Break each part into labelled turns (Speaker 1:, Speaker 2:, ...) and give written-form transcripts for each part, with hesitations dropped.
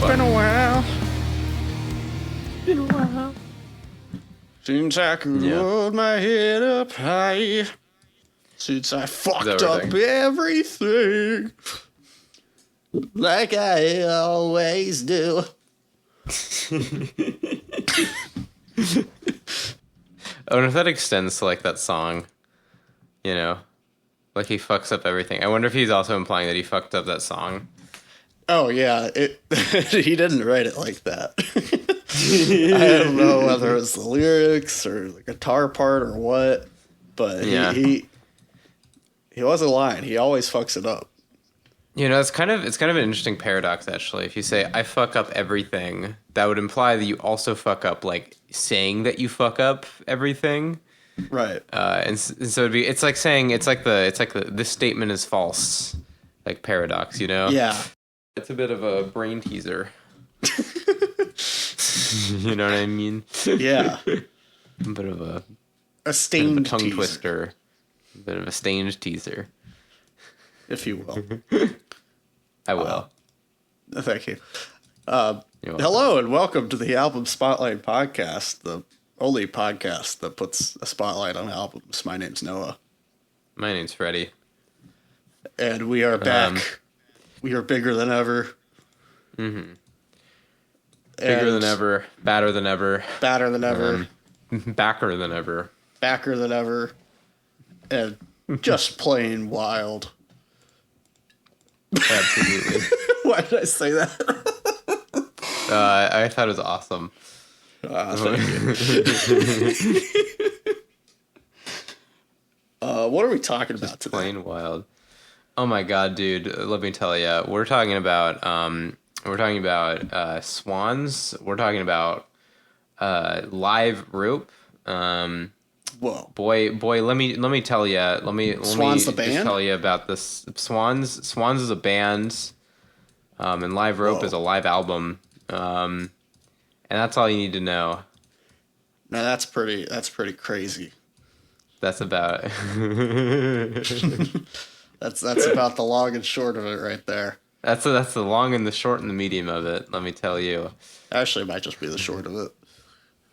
Speaker 1: been a while.
Speaker 2: Been a while.
Speaker 1: Since I could hold my head up high. Since I fucked up everything. Like I always do.
Speaker 2: I wonder if that extends to like that song, you know, like he fucks up everything. I wonder if he's also implying that he fucked up that song.
Speaker 1: Oh yeah, he didn't write it like that. I don't know whether it was the lyrics or the guitar part or what, but he wasn't lying. He always fucks it up.
Speaker 2: You know, it's kind of an interesting paradox actually. If you say I fuck up everything, that would imply that you also fuck up like saying that you fuck up everything.
Speaker 1: Right.
Speaker 2: And so it's like the this statement is false, like paradox, you know?
Speaker 1: Yeah.
Speaker 2: It's a bit of a brain teaser. You know what I mean?
Speaker 1: Yeah.
Speaker 2: A bit of a
Speaker 1: stained
Speaker 2: tongue
Speaker 1: teaser.
Speaker 2: twister. A bit of a stained teaser.
Speaker 1: If you will.
Speaker 2: I will.
Speaker 1: Thank you. Hello and welcome to the Album Spotlight Podcast, the only podcast that puts a spotlight on albums. My name's Noah.
Speaker 2: My name's Freddie.
Speaker 1: And we are back. We are bigger than ever.
Speaker 2: Mm-hmm. Bigger than ever. Badder than ever.
Speaker 1: Badder than ever.
Speaker 2: Backer than ever.
Speaker 1: Backer than ever. And just plain wild.
Speaker 2: Absolutely.
Speaker 1: Why did I say that?
Speaker 2: I thought it was awesome.
Speaker 1: Thank you. What are we talking about today?
Speaker 2: Plain wild. Oh my god, dude! Let me tell you, we're talking about Swans. We're talking about live rope.
Speaker 1: Whoa,
Speaker 2: boy! Let me tell you. Let me
Speaker 1: the band?
Speaker 2: just tell you about this. Swans is a band, and live rope is a live album. And that's all you need to know.
Speaker 1: Now that's pretty crazy.
Speaker 2: That's about.
Speaker 1: That's about the long and short of it right there.
Speaker 2: That's the long and the short and the medium of it. Let me tell you.
Speaker 1: Actually, it might just be the short of it.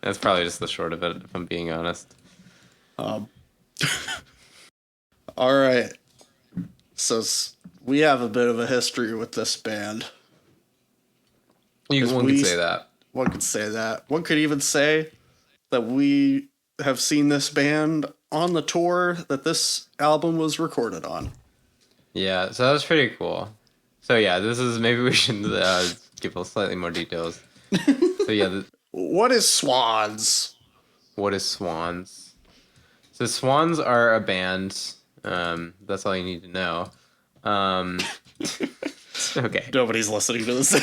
Speaker 2: That's probably just the short of it, if I'm being honest.
Speaker 1: All right. So we have a bit of a history with this band.
Speaker 2: One could say that.
Speaker 1: One could say that. One could even say that we have seen this band on the tour that this album was recorded on.
Speaker 2: Yeah, so that was pretty cool. So yeah, maybe we should give us slightly more details. So yeah.
Speaker 1: What is Swans?
Speaker 2: What is Swans? So Swans are a band. That's all you need to know. Okay.
Speaker 1: Nobody's listening to this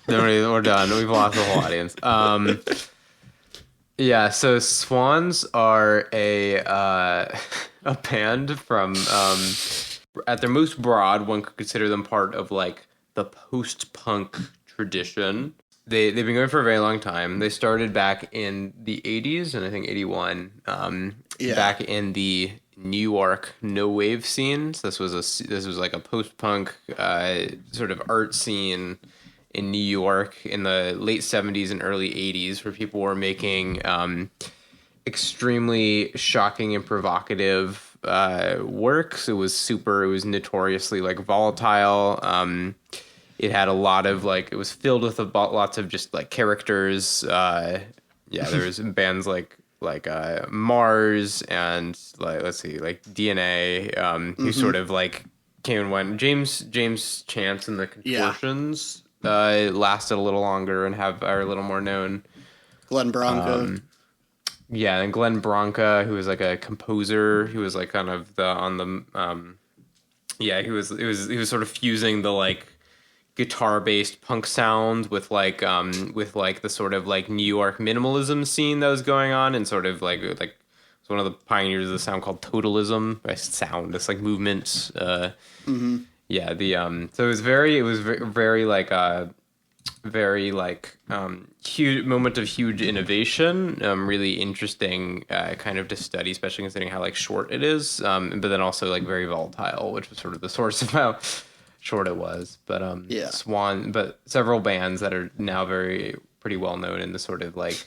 Speaker 1: anymore.
Speaker 2: We're done. We've lost the whole audience. Yeah, so Swans are a band from at their most broad, one could consider them part of like the post-punk tradition. They've been going for a very long time. They started back in the 80s, and I think 81. Back in the New York no wave scene. So this was like a post-punk sort of art scene in New York in the late 70s and early 80s, where people were making extremely shocking and provocative works. It was notoriously like volatile. It had a lot of like, it was filled with lots of just like characters. There was bands like Mars and like, let's see, like DNA, who sort of like came and went. James Chance and the Contortions lasted a little longer and are a little more known.
Speaker 1: Glenn Branca.
Speaker 2: And Glenn Branca, who was like a composer, who was like kind of he was sort of fusing the like guitar-based punk sound with the sort of like New York minimalism scene that was going on, and sort of like it's one of the pioneers of the sound called totalism. This like movement. So it was very huge moment of huge innovation. Really interesting kind of to study, especially considering how like short it is. But then also like very volatile, which was sort of the source of how short it was. But
Speaker 1: Yeah.
Speaker 2: but several bands that are now pretty well known in the sort of like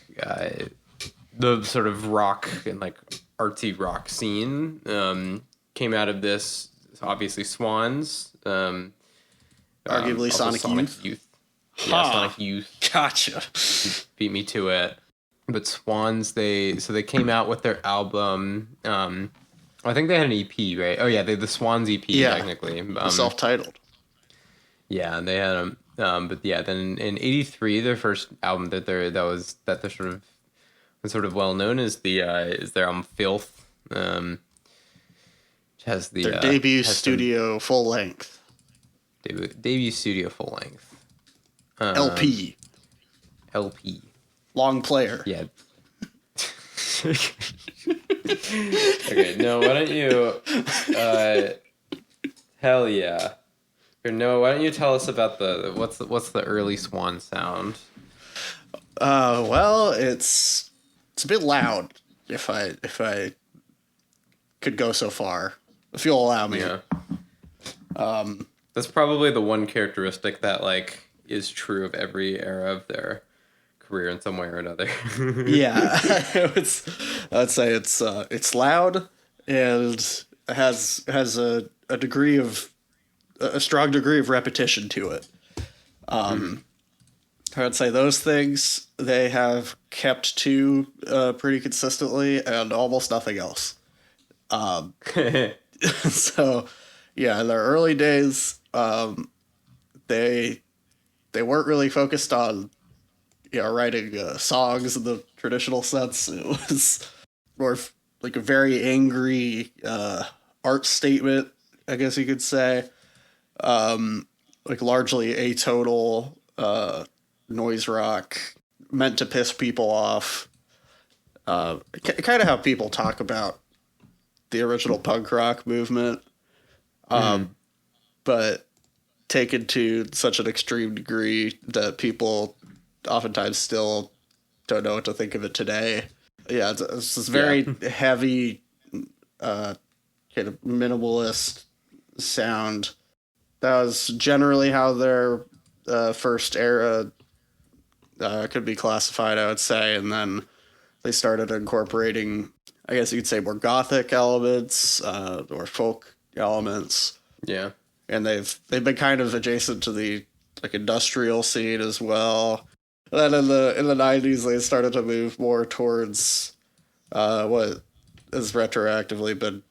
Speaker 2: the sort of rock and like artsy rock scene came out of this. Obviously, Swans.
Speaker 1: Arguably
Speaker 2: also
Speaker 1: Sonic Youth.
Speaker 2: Yeah, Sonic Youth.
Speaker 1: Gotcha.
Speaker 2: Beat me to it. But Swans, they came out with their album. I think they had an EP, right? Oh yeah, the Swans EP technically.
Speaker 1: Self-titled.
Speaker 2: Yeah, and they had but yeah, then in '83, their first album that they're sort of well known is their album Filth. Which has
Speaker 1: their debut studio full length.
Speaker 2: Debut studio full length.
Speaker 1: LP. Long player.
Speaker 2: Yeah. Okay, no, why don't you hell yeah. No, why don't you tell us about what's the early Swan sound?
Speaker 1: Well, it's a bit loud if I could go so far. If you'll allow me.
Speaker 2: Yeah. That's probably the one characteristic that like is true of every era of their career in some way or another.
Speaker 1: Yeah. I'd say it's loud and has a degree of a strong degree of repetition to it. I'd say those things they have kept to pretty consistently and almost nothing else. So, yeah, in their early days, they weren't really focused on writing songs in the traditional sense. It was more like a very angry art statement, I guess you could say. Like largely atonal noise rock, meant to piss people off. Kind of how people talk about the original punk rock movement, but taken to such an extreme degree that people oftentimes still don't know what to think of it today. Yeah, it's this very heavy, kind of minimalist sound. That was generally how their first era could be classified, I would say, and then they started incorporating, I guess you could say, more gothic elements or folk elements.
Speaker 2: Yeah,
Speaker 1: and they've been kind of adjacent to the like industrial scene as well. And then in the 90s, they started to move more towards what has retroactively been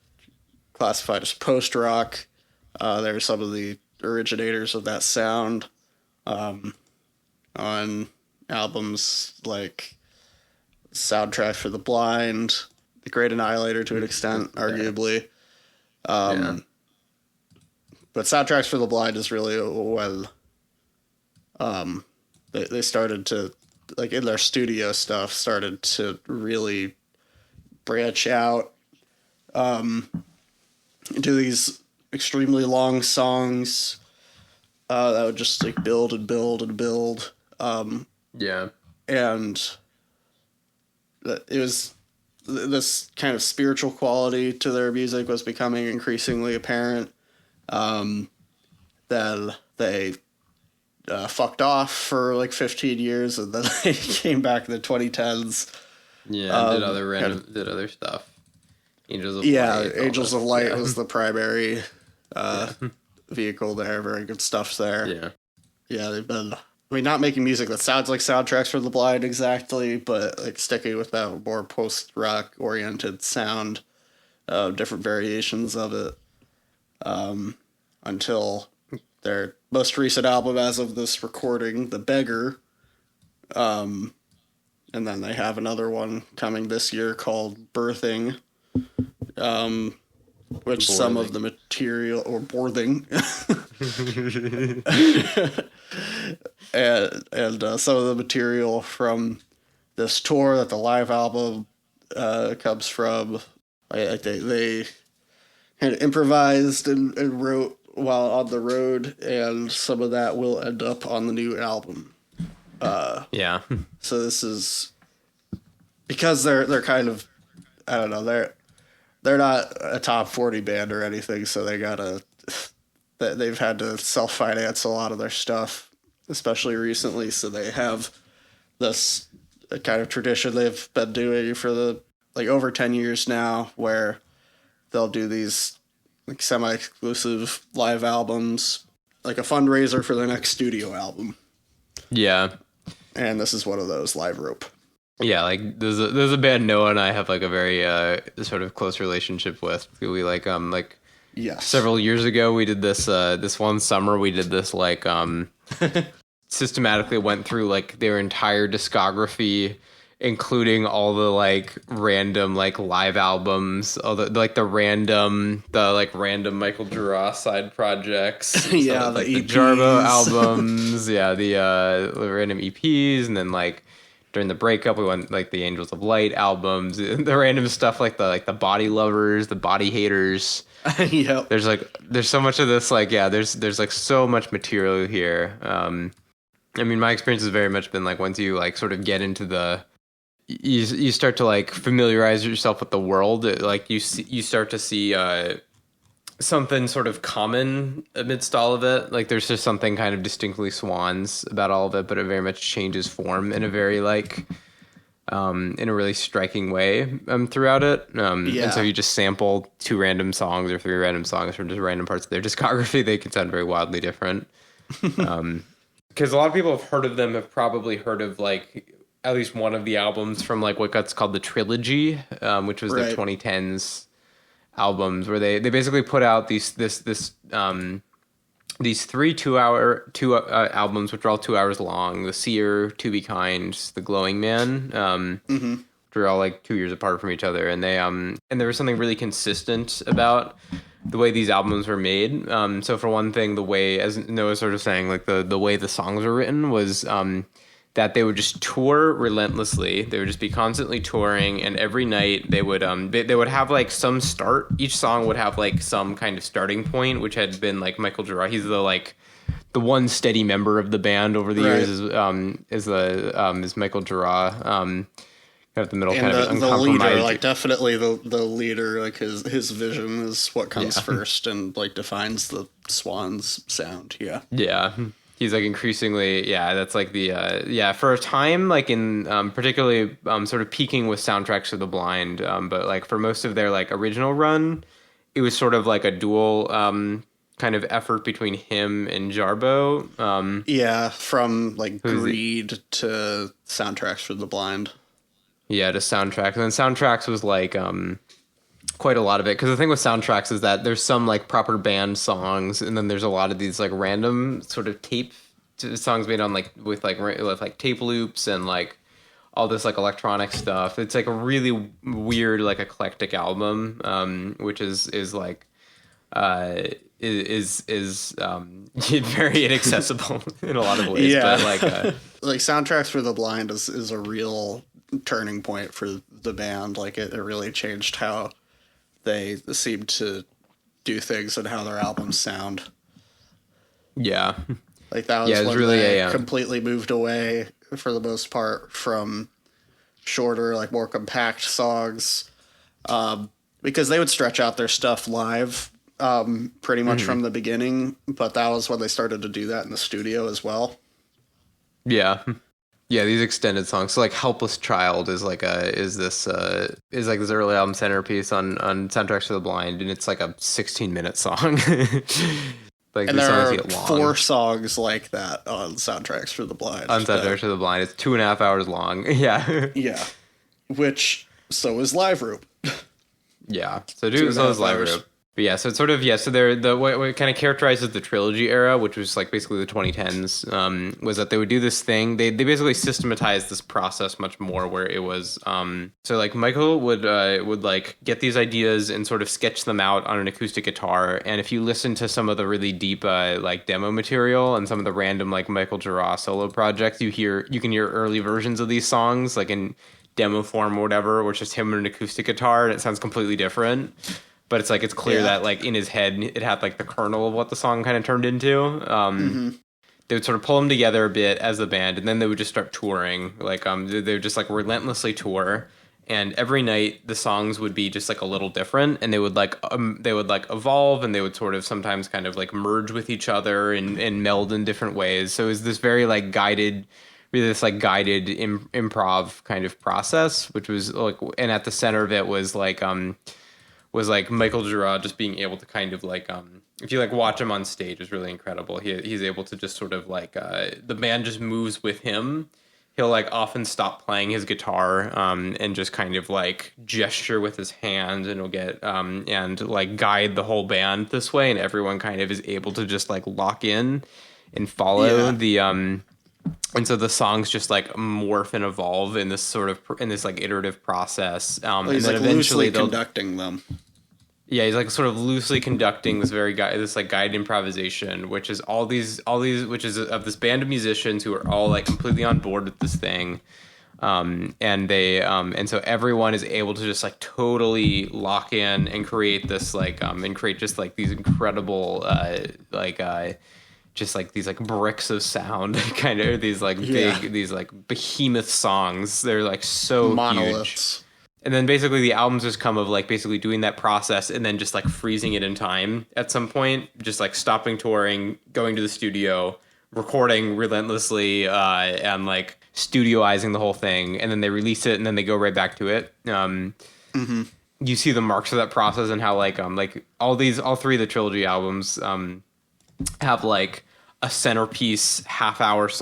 Speaker 1: classified as post rock. They're some of the originators of that sound on albums like Soundtrack for the Blind, The Great Annihilator to an extent, arguably. But Soundtracks for the Blind is really when they started to, like in their studio stuff, started to really branch out into these extremely long songs that would just like build and build and build. And it was this kind of spiritual quality to their music was becoming increasingly apparent. Then they fucked off for like 15 years, and then they came back in the 2010s.
Speaker 2: Yeah, did other stuff. Angels
Speaker 1: of Light was the primary vehicle there. Very good stuff there. Yeah, they've been. I mean, not making music that sounds like Soundtracks for the Blind exactly, but like sticking with that more post-rock oriented sound, different variations of it, until their most recent album as of this recording, The Beggar, and then they have another one coming this year called Birthing, which some of the material, or Borthing, and some of the material from this tour that the live album comes from, they kind of improvised and wrote while on the road, and some of that will end up on the new album. So this is because they're kind of, I don't know, they're not a top 40 band or anything, so they gotta that they've had to self-finance a lot of their stuff, especially recently. So they have this kind of tradition they've been doing for the like over 10 years now, where they'll do these like semi-exclusive live albums, like a fundraiser for their next studio album.
Speaker 2: Yeah.
Speaker 1: And this is one of those, Live Rope.
Speaker 2: Yeah, like there's a band Noah and I have like a very sort of close relationship with. We
Speaker 1: Yes.
Speaker 2: Several years ago we did this this one summer we did this like systematically went through like their entire discography, including all the like random like live albums, all the random Michael Giroux side projects.
Speaker 1: Yeah,
Speaker 2: like
Speaker 1: the
Speaker 2: the Jarbo albums, yeah, the random EPs, and then like during the breakup we went like the Angels of Light albums, the random stuff like the Body Lovers, the Body Haters.
Speaker 1: Yep.
Speaker 2: There's so much of this, like, yeah, there's like so much material here. I mean, my experience has very much been like once you like sort of get into you start to like familiarize yourself with the world, like you start to see something sort of common amidst all of it. Like there's just something kind of distinctly Swans about all of it, but it very much changes form in a very like in a really striking way throughout it. And so you just sample 2 random songs or 3 random songs from just random parts of their discography. They can sound very wildly different. Because a lot of people have heard of them, have probably heard of like at least one of the albums from like what got called the Trilogy, which was their 2010s albums, where they basically put out these 3 2-hour albums, which are all 2 hours long. The Seer, To Be Kind, The Glowing Man, which are all like 2 years apart from each other, and they and there was something really consistent about the way these albums were made. So for one thing, the way, as Noah was sort of saying, like the way the songs were written was that they would just tour relentlessly. They would just be constantly touring, and every night they would have like some start. Each song would have like some kind of starting point, which had been like Michael Giroux. He's the one steady member of the band over the years is Michael Giroux. Kind of the middle, and kind of an uncompromised.
Speaker 1: The leader, like definitely the leader, like his vision is what comes first and like defines the Swans sound. Yeah.
Speaker 2: Yeah. He's like increasingly, that's like the, for a time, like in particularly sort of peaking with Soundtracks for the Blind. But like for most of their like original run, it was sort of like a dual kind of effort between him and Jarbo.
Speaker 1: From like Greed to Soundtracks for the Blind.
Speaker 2: Yeah, to Soundtracks. And then Soundtracks was like quite a lot of it, because the thing with Soundtracks is that there's some like proper band songs, and then there's a lot of these like random sort of tape songs made on like with tape loops and like all this like electronic stuff. It's like a really weird like eclectic album, which is like is very inaccessible in a lot of ways.
Speaker 1: Yeah.
Speaker 2: But
Speaker 1: like Soundtracks for the Blind is a real turning point for the band. Like it really changed how they seem to do things and how their albums sound.
Speaker 2: Yeah.
Speaker 1: Like that was when really they completely moved away for the most part from shorter, like more compact songs, because they would stretch out their stuff live pretty much from the beginning, but that was when they started to do that in the studio as well.
Speaker 2: Yeah. Yeah, these extended songs. So like Helpless Child is like this early album centerpiece on Soundtracks for the Blind, and it's like a 16-minute song. Like,
Speaker 1: and there are 4 songs like that on Soundtracks for the Blind.
Speaker 2: On Soundtracks for the Blind. It's 2.5 hours long. Yeah.
Speaker 1: Yeah. Which, so is Live Rope.
Speaker 2: Yeah. So is Live Rope. But yeah, so it's sort of, so what kind of characterizes the Trilogy era, which was like basically the 2010s, was that they would do this thing. They basically systematized this process much more, where it was, so like Michael would like get these ideas and sort of sketch them out on an acoustic guitar. And if you listen to some of the really deep, like demo material and some of the random like Michael Giroux solo projects, you can hear early versions of these songs, like in demo form or whatever, where it's just him and an acoustic guitar, and it sounds completely different. But it's like, it's clear that like in his head, it had like the kernel of what the song kind of turned into. They would sort of pull them together a bit as a band, and then they would just start touring. Like they would just like relentlessly tour. And every night the songs would be just like a little different, and they would like evolve, and they would sort of sometimes kind of like merge with each other and meld in different ways. So it was this very like guided, really this like guided improv kind of process, which was like, and at the center of it was like Michael Girard just being able to kind of like if you like watch him on stage is really incredible. He's able to just sort of like the band just moves with him. He'll like often stop playing his guitar and just kind of like gesture with his hands, and he'll get and like guide the whole band this way, and everyone kind of is able to just like lock in and follow the and so the songs just like morph and evolve in this sort of in this like iterative process.
Speaker 1: Well, he's
Speaker 2: and then
Speaker 1: like
Speaker 2: eventually
Speaker 1: loosely conducting them.
Speaker 2: Yeah, he's like sort of loosely conducting this this like guided improvisation, which is all these which is of this band of musicians who are all like completely on board with this thing, and they and so everyone is able to just like totally lock in and create this like and create just like these incredible just like these like bricks of sound, kind of these like big these like behemoth songs. They're like so
Speaker 1: monoliths.
Speaker 2: Huge. And then basically the albums just come of like basically doing that process and then just like freezing it in time at some point, just like stopping touring, going to the studio, recording relentlessly, and like studioizing the whole thing. And then they release it and then they go right back to it. You see the marks of that process and how like all three of the trilogy albums have like a centerpiece half-hour-ish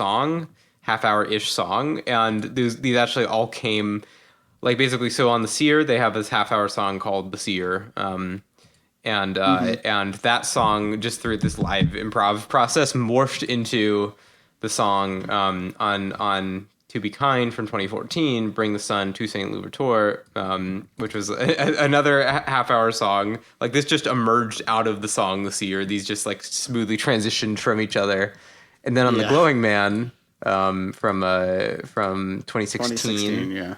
Speaker 2: song. And these actually all came... Like basically, so on The Seer, they have this half-hour song called The Seer, and that song, just through this live improv process, morphed into the song on To Be Kind from 2014, Bring the Sun to St. Louverture, which was another half-hour song. Like this just emerged out of the song The Seer. These just like smoothly transitioned from each other, and then on The Glowing Man from 2016.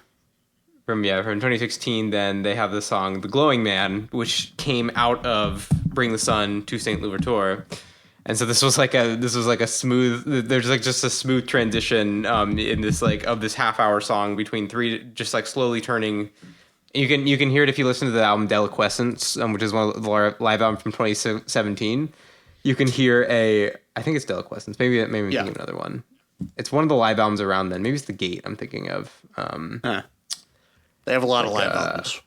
Speaker 2: From 2016, then they have the song "The Glowing Man," which came out of "Bring the Sun to St. Louverture," and so this was like a smooth. There's like just a smooth transition in this like of this half-hour song between three, just like slowly turning. You can hear it if you listen to the album Deliquescence, which is one of the live album from 2017. You can hear I think it's Deliquescence. Maybe I'm thinking of another one. It's one of the live albums around then. Maybe it's The Gate. I'm thinking of.
Speaker 1: They have a lot of live albums.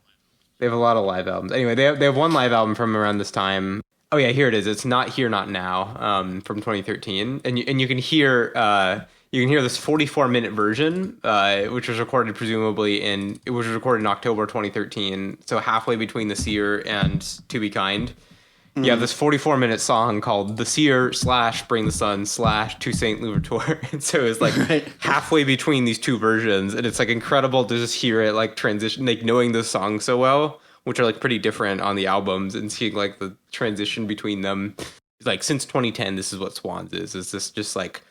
Speaker 2: They have a lot of live albums. Anyway, they have one live album from around this time. Oh yeah, here it is. It's Not Here, Not Now, from 2013, and you can hear this 44-minute version, which was recorded in October 2013. So halfway between The Seer and To Be Kind. You have this 44-minute song called The Seer / Bring the Sun / To St. Louverture. And so it's like halfway between these two versions. And it's like incredible to just hear it like transition, like knowing the songs so well, which are like pretty different on the albums, and seeing like the transition between them. Like since 2010, this is what Swans is this just like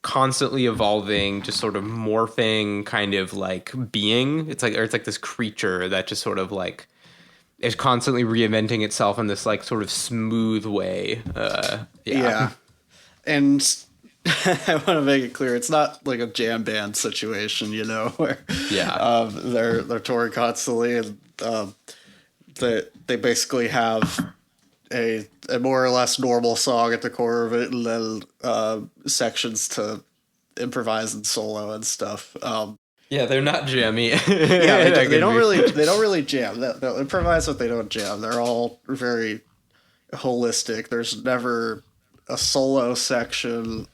Speaker 2: constantly evolving, just sort of morphing kind of like being. It's like this creature that just sort of like is constantly reinventing itself in this like sort of smooth way.
Speaker 1: And I want to make it clear, it's not like a jam band situation, where they're touring constantly, and they basically have a more or less normal song at the core of it, and then sections to improvise and solo and stuff.
Speaker 2: They're not jammy.
Speaker 1: They don't really jam. They'll improvise, but they don't jam. They're all very holistic. There's never a solo section.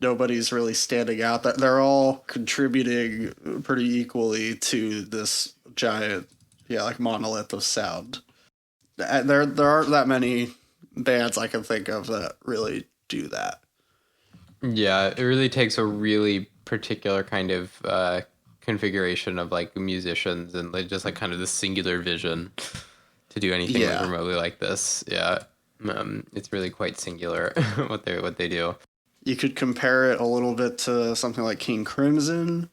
Speaker 1: Nobody's really standing out. They're all contributing pretty equally to this giant, like monolith of sound. There aren't that many bands I can think of that really do that.
Speaker 2: Yeah, it really takes a really particular kind of configuration of like musicians and like just like kind of this singular vision to do anything like remotely like this. It's really quite singular what they do.
Speaker 1: You could compare it a little bit to something like King Crimson,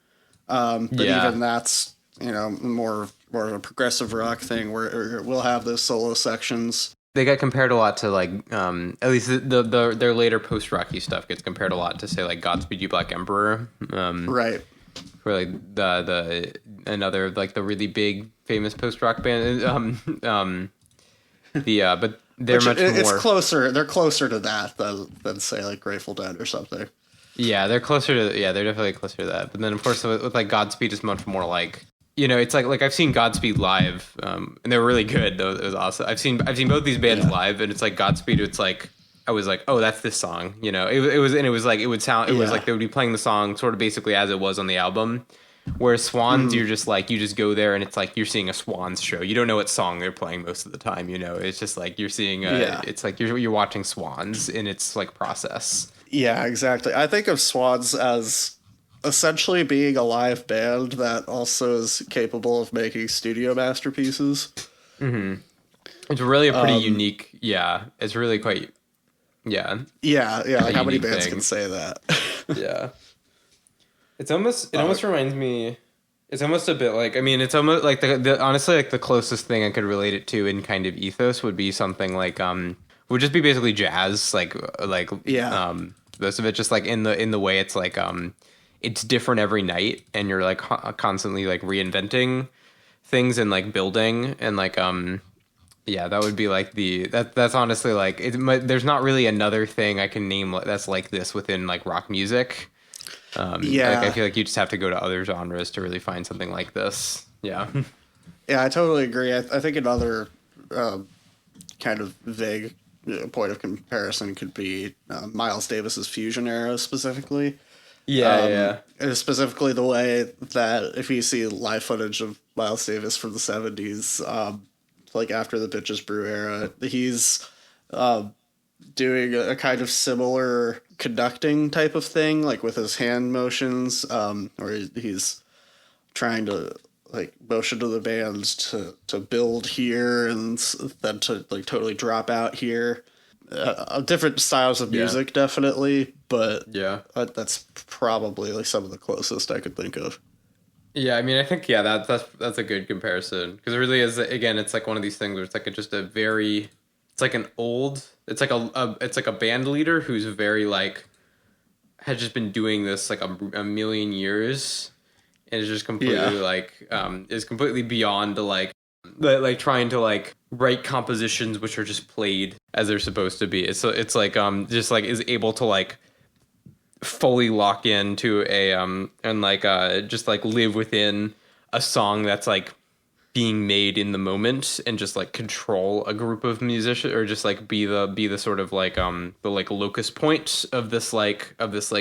Speaker 1: but even that's more of a progressive rock thing where we'll have those solo sections.
Speaker 2: They got compared a lot to like at least their later post-rocky stuff gets compared a lot to say like Godspeed You Black Emperor.
Speaker 1: Right.
Speaker 2: for like the another like the really big famous post rock band. But they're much more.
Speaker 1: It's closer. They're closer to that than say like Grateful Dead or something.
Speaker 2: Yeah, they're closer to. Yeah, they're definitely closer to that. But then of course with like Godspeed is much more like, it's like I've seen Godspeed live, and they were really good. Though it was awesome. I've seen both these bands live, and it's like Godspeed. It's like I was like, oh, that's this song. It was like it would sound. It was like they would be playing the song sort of basically as it was on the album. Whereas Swans, you're just like, you just go there and it's like you're seeing a Swans show. You don't know what song they're playing most of the time. It's just like you're seeing. It's like you're watching Swans in its like process.
Speaker 1: Yeah, exactly. I think of Swans as essentially being a live band that also is capable of making studio masterpieces.
Speaker 2: Mm-hmm. It's really a pretty unique. Yeah, it's really quite. Yeah.
Speaker 1: Yeah. Like how many bands can say that?
Speaker 2: Yeah. It almost reminds me. It's almost a bit like, I mean, it's almost like the honestly like the closest thing I could relate it to in kind of ethos would be something like would just be basically jazz, like most of it just like in the way it's like it's different every night and you're like constantly like reinventing things and like building and like that would be like that's honestly like there's not really another thing I can name that's like this within like rock music. Like I feel like you just have to go to other genres to really find something like this. Yeah.
Speaker 1: Yeah, I totally agree. I think another kind of vague point of comparison could be Miles Davis's Fusion era specifically.
Speaker 2: Yeah.
Speaker 1: Specifically the way that if you see live footage of Miles Davis from the 70s, like after the Bitches Brew era, he's doing a kind of similar conducting type of thing, like with his hand motions, or he's trying to like motion to the band to build here and then to like totally drop out here. Different styles of music, definitely, but that's probably like some of the closest I could think of.
Speaker 2: Yeah, I mean, I think that's a good comparison because it really is. Again, it's like one of these things where it's like it's like a band leader who's very like has just been doing this like a million years and is just completely is completely beyond to like trying to like write compositions which are just played as they're supposed to be. It's like just like is able to like fully lock into a and like just like live within a song that's like being made in the moment and just like control a group of musicians or just like be the sort of like the like locus point of this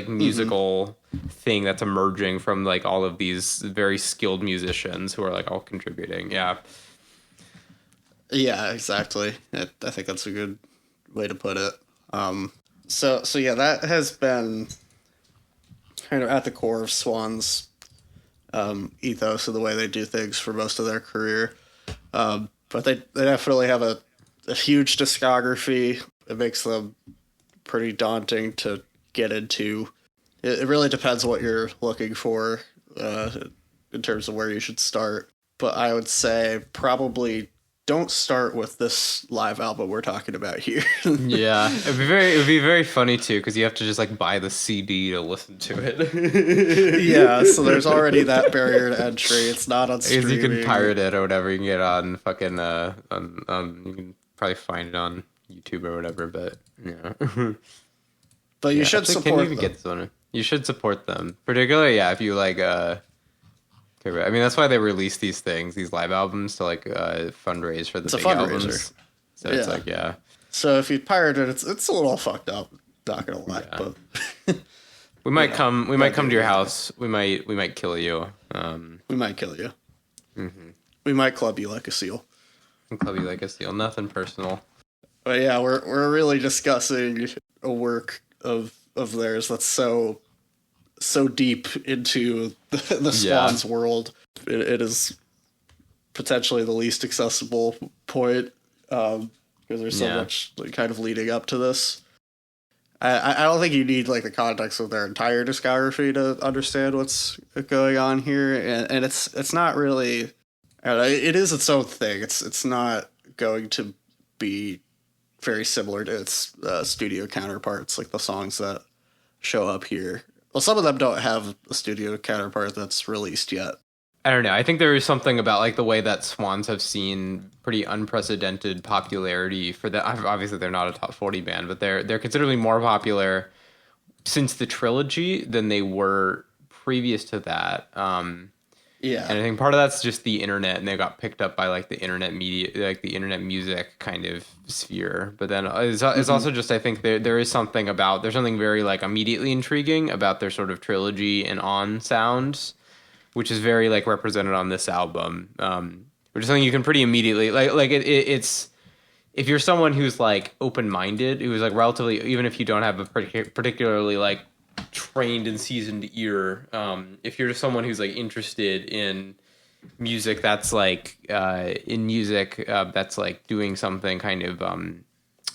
Speaker 2: musical thing that's emerging from like all of these very skilled musicians who are like all contributing. Yeah,
Speaker 1: exactly. I think that's a good way to put it. So yeah, that has been kind of at the core of Swans ethos of the way they do things for most of their career. But they definitely have a huge discography. It makes them pretty daunting to get into. It really depends what you're looking for in terms of where you should start. But I would say probably don't start with this live album we're talking about here.
Speaker 2: Yeah, it'd be very funny too because you have to just like buy the CD to listen to it.
Speaker 1: Yeah, so there's already that barrier to entry. It's not on streaming.
Speaker 2: You can pirate it or whatever. You can get it on fucking you can probably find it on YouTube or whatever. But yeah,
Speaker 1: but you should support. Can you even get this one?
Speaker 2: You should support them, particularly if you like. I mean, that's why they release these things, these live albums, to like fundraise for the big albums. So it's like,
Speaker 1: So if you pirate it, it's a little fucked up. Not gonna lie, but
Speaker 2: we might come to your house. We might kill you.
Speaker 1: We might kill you. Mm-hmm. We might club you like a seal.
Speaker 2: Club you like a seal. Nothing personal.
Speaker 1: But yeah, we're really discussing a work of theirs that's so deep into the Swans world. It is potentially the least accessible point because there's so much kind of leading up to this. I don't think you need like the context of their entire discography to understand what's going on here, and it's not really. It is its own thing. It's not going to be very similar to its studio counterparts, like the songs that show up here. Well, some of them don't have a studio counterpart that's released yet.
Speaker 2: I don't know. I think there is something about like the way that Swans have seen pretty unprecedented popularity for that. Obviously, they're not a top 40 band, but they're considerably more popular since the trilogy than they were previous to that.
Speaker 1: Yeah,
Speaker 2: and I think part of that's just the internet, and they got picked up by like the internet media, like the internet music kind of sphere. But then it's also just, I think there's something very like immediately intriguing about their sort of trilogy and on sounds, which is very like represented on this album, which is something you can pretty immediately it's if you're someone who's like open-minded, who's like relatively, even if you don't have a particularly like trained and seasoned ear, if you're just someone who's like interested in music that's like that's like doing something kind of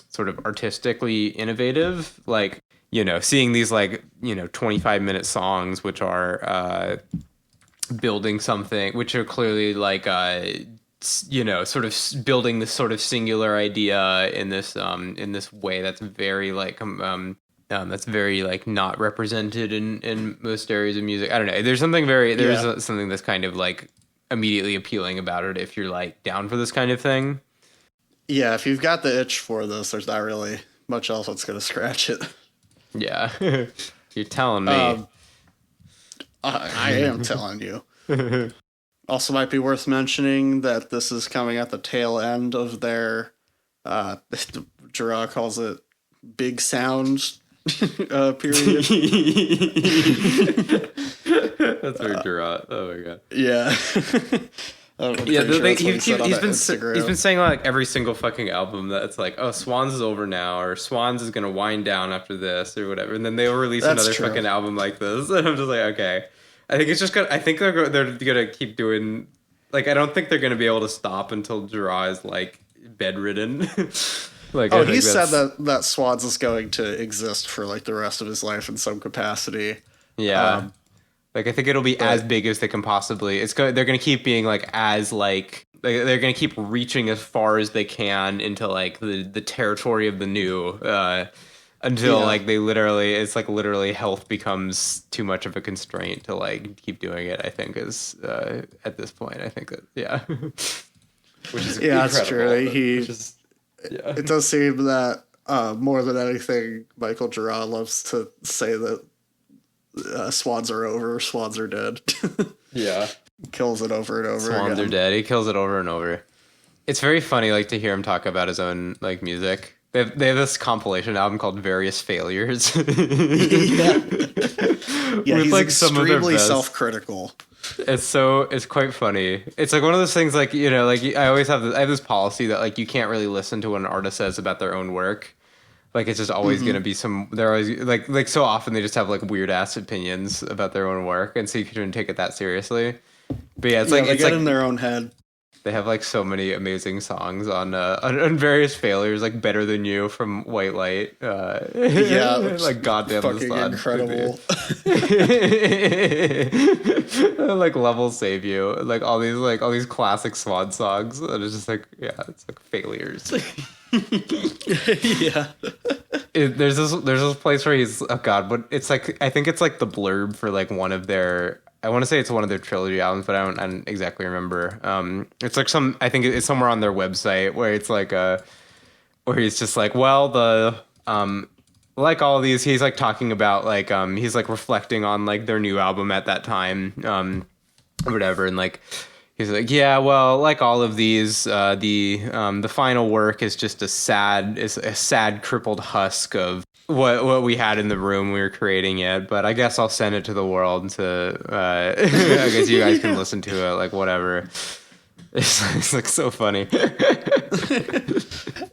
Speaker 2: sort of artistically innovative, like, you know, seeing these like, you know, 25-minute songs which are building something, which are clearly like you know, sort of building this sort of singular idea in this way that's very like that's very like not represented in most areas of music. I don't know. There's something something that's kind of like immediately appealing about it if you're like down for this kind of thing.
Speaker 1: Yeah, if you've got the itch for this, there's not really much else that's going to scratch it.
Speaker 2: Yeah, you're telling me.
Speaker 1: I am telling you. Also, might be worth mentioning that this is coming at the tail end of their, Gerard calls it big sound period.
Speaker 2: That's very Gerard. Oh my god.
Speaker 1: Yeah.
Speaker 2: He's been saying like every single fucking album that it's like, oh, Swans is over now, or Swans is gonna wind down after this, or whatever, and then they'll release another fucking album like this, and I'm just like, okay. I think it's just gonna. I think they're gonna keep doing. Like, I don't think they're gonna be able to stop until Gerard is like bedridden. Like,
Speaker 1: oh, he said that Swans is going to exist for like the rest of his life in some capacity.
Speaker 2: Yeah, like I think it'll be as big as they can possibly. They're gonna keep being like as like they're gonna keep reaching as far as they can into like the territory of the new. Until like it's like literally health becomes too much of a constraint to like keep doing it. I think is at this point. I think that which is
Speaker 1: that's true. It does seem that more than anything, Michael Gerard loves to say that Swans are over, Swans are dead.
Speaker 2: Yeah,
Speaker 1: kills it over and over.
Speaker 2: Swans are dead. He kills it over and over. It's very funny, like, to hear him talk about his own like music. They have this compilation album called Various Failures.
Speaker 1: Yeah, he's like extremely self-critical.
Speaker 2: It's quite funny. It's like one of those things, like, you know, like I have this policy that like you can't really listen to what an artist says about their own work. Like, it's just always gonna be they're always like so often they just have like weird ass opinions about their own work, and so you shouldn't take it that seriously. But yeah,
Speaker 1: they get in their own head.
Speaker 2: They have like so many amazing songs on Various Failures, like Better Than You from White Light. Like goddamn
Speaker 1: fucking incredible.
Speaker 2: Like Levels Save You, like all these classic Swan songs. And it's just like, yeah, it's like failures.
Speaker 1: Yeah.
Speaker 2: There's this place where he's, oh god, but it's like, I think it's like the blurb for like one of their, I want to say it's one of their trilogy albums, but I don't exactly remember. It's like I think it's somewhere on their website where it's like where he's just like, well, like all of these, he's like talking about like, he's like reflecting on like their new album at that time, or whatever. And like, he's like, yeah, well, like all of these, the final work is just a sad crippled husk of what we had in the room we were creating it, but I guess I'll send it to the world to I guess you guys can listen to it, like, whatever. It's like so funny.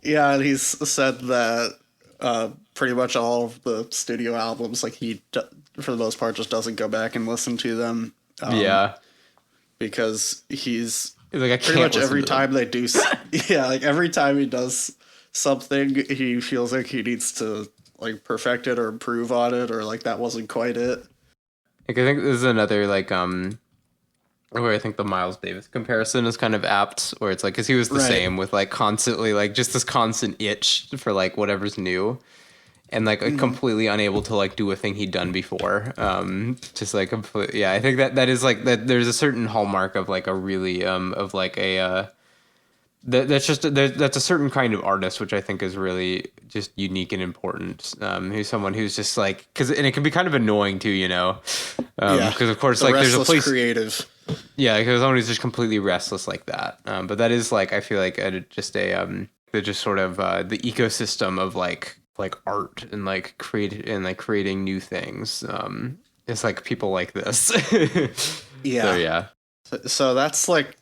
Speaker 1: Yeah, and he's said that pretty much all of the studio albums, like, he for the most part just doesn't go back and listen to them. Because he's like, I pretty much every time they do like every time he does something, he feels like he needs to like perfect it or improve on it, or like that wasn't quite it.
Speaker 2: Like, I think this is another like where I think the Miles Davis comparison is kind of apt, where it's like, because he was the same with like constantly like just this constant itch for like whatever's new. and like completely unable to like do a thing he'd done before. Just like completely, I think that is like that. There's a certain hallmark of like a really of like a that's a certain kind of artist, which I think is really just unique and important. Who's someone who's just like, and it can be kind of annoying too, because of course, like there's a place
Speaker 1: creative.
Speaker 2: Yeah, because someone who's just completely restless like that. But that is like, I feel like the just sort of the ecosystem of like art and like creating new things. It's like people like this.
Speaker 1: Yeah.
Speaker 2: So, yeah.
Speaker 1: So that's like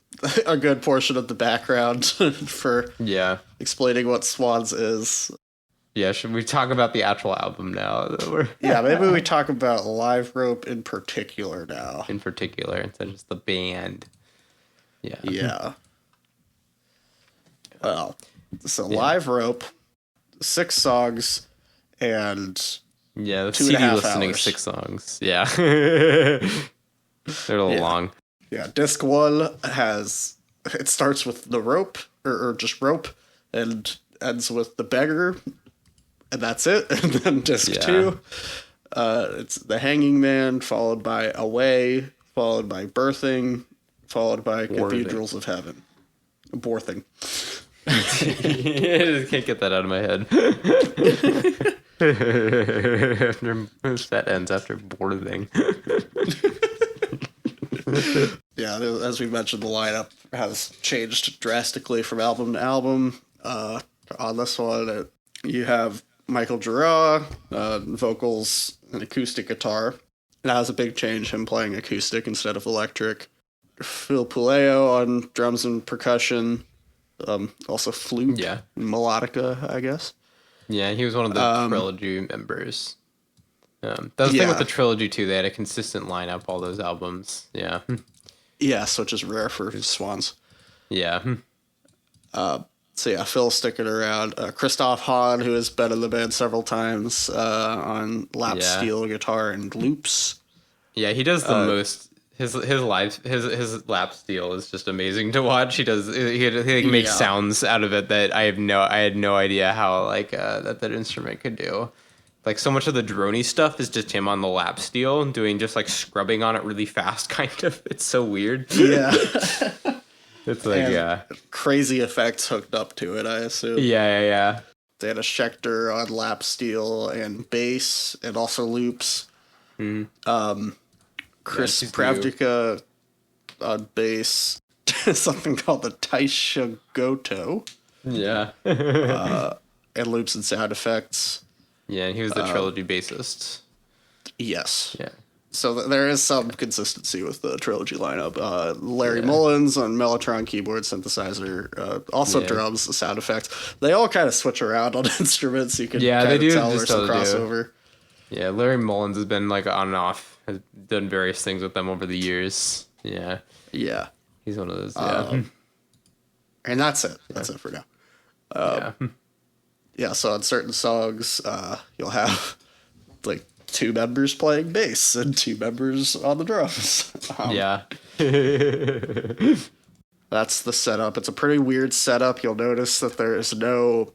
Speaker 1: a good portion of the background for explaining what Swans is.
Speaker 2: Yeah, should we talk about the actual album now?
Speaker 1: Yeah, maybe we talk about Live Rope in particular now.
Speaker 2: In particular, instead of just the band. Yeah.
Speaker 1: Yeah. Well, so Live Rope, 6 songs, and
Speaker 2: the
Speaker 1: 2.5
Speaker 2: CD listening
Speaker 1: hours.
Speaker 2: 6 songs. Yeah. They're a little long.
Speaker 1: Yeah, disc 1 it starts with the rope, or just rope, and ends with the beggar, and that's it. And then disc 2, it's the Hanging Man, followed by Away, followed by Birthing, followed by Cathedrals of Heaven. Borthing.
Speaker 2: I just can't get that out of my head. That ends after Borthing.
Speaker 1: Yeah, as we mentioned, the lineup has changed drastically from album to album. On this one, you have Michael Giroux, vocals and acoustic guitar. That was a big change, him playing acoustic instead of electric. Phil Puleo on drums and percussion. Also flute and melodica, I guess.
Speaker 2: Yeah, he was one of the Trilogy members. That was the thing with the Trilogy, too. They had a consistent lineup, all those albums. Yeah.
Speaker 1: Yes, which is rare for Swans.
Speaker 2: Yeah.
Speaker 1: So yeah, Phil's sticking around. Christoph Hahn, who has been in the band several times, on lap steel guitar and loops.
Speaker 2: Yeah, he does the most. His lap steel is just amazing to watch. He makes sounds out of it that I had no idea how that instrument could do. Like, so much of the droney stuff is just him on the lap steel doing just like scrubbing on it really fast, kind of. It's so weird.
Speaker 1: Yeah.
Speaker 2: It's like,
Speaker 1: crazy effects hooked up to it, I assume.
Speaker 2: Yeah.
Speaker 1: They had a Schecter on lap steel and bass and also loops. Chris Pravdika on bass. Something called the Taisha Goto.
Speaker 2: Yeah.
Speaker 1: And loops and sound effects.
Speaker 2: Yeah, and he was the Trilogy bassist.
Speaker 1: Yes.
Speaker 2: Yeah.
Speaker 1: So there is some consistency with the Trilogy lineup. Larry Mullins on Mellotron keyboard synthesizer, also drums, the sound effects. They all kind of switch around on instruments. You can kind of tell there's some crossover.
Speaker 2: Yeah, Larry Mullins has been like on and off. Has done various things with them over the years. Yeah.
Speaker 1: Yeah.
Speaker 2: He's one of those.
Speaker 1: And that's it. That's it for now. Yeah, so on certain songs, you'll have like 2 members playing bass and 2 members on the drums. That's the setup. It's a pretty weird setup. You'll notice that there is no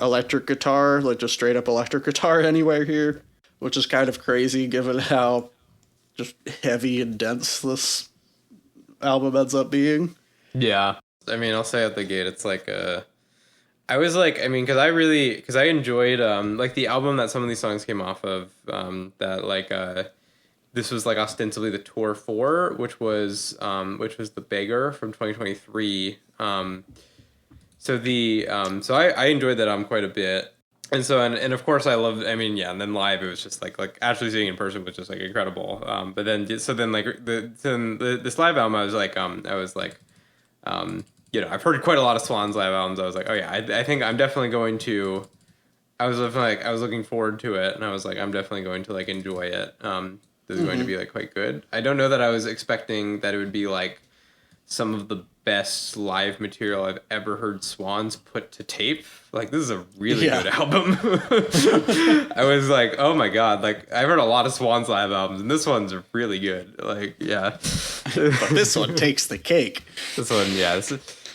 Speaker 1: electric guitar, like just straight up electric guitar anywhere here, which is kind of crazy given how just heavy and dense this album ends up being.
Speaker 2: Yeah. I mean, I'll say at the gate, it's like I was like, I mean, because I enjoyed like the album that some of these songs came off of. That like this was like ostensibly the tour 4, which was The Beggar from 2023. So I enjoyed that album quite a bit, and so and of course I loved. I mean, and then live it was just like actually seeing it in person was just like incredible. But then this live album I was like. I've heard quite a lot of Swans live albums. I was like, oh yeah, I think I'm definitely going to. I was looking forward to it, and I was like, I'm definitely going to like enjoy it. This is going to be like quite good. I don't know that I was expecting that it would be like some of the best live material I've ever heard Swans put to tape. Like, this is a really good album. I was like, oh my god, like I've heard a lot of Swans live albums, and this one's really good. Like, yeah.
Speaker 1: But this one takes the cake.
Speaker 2: This one,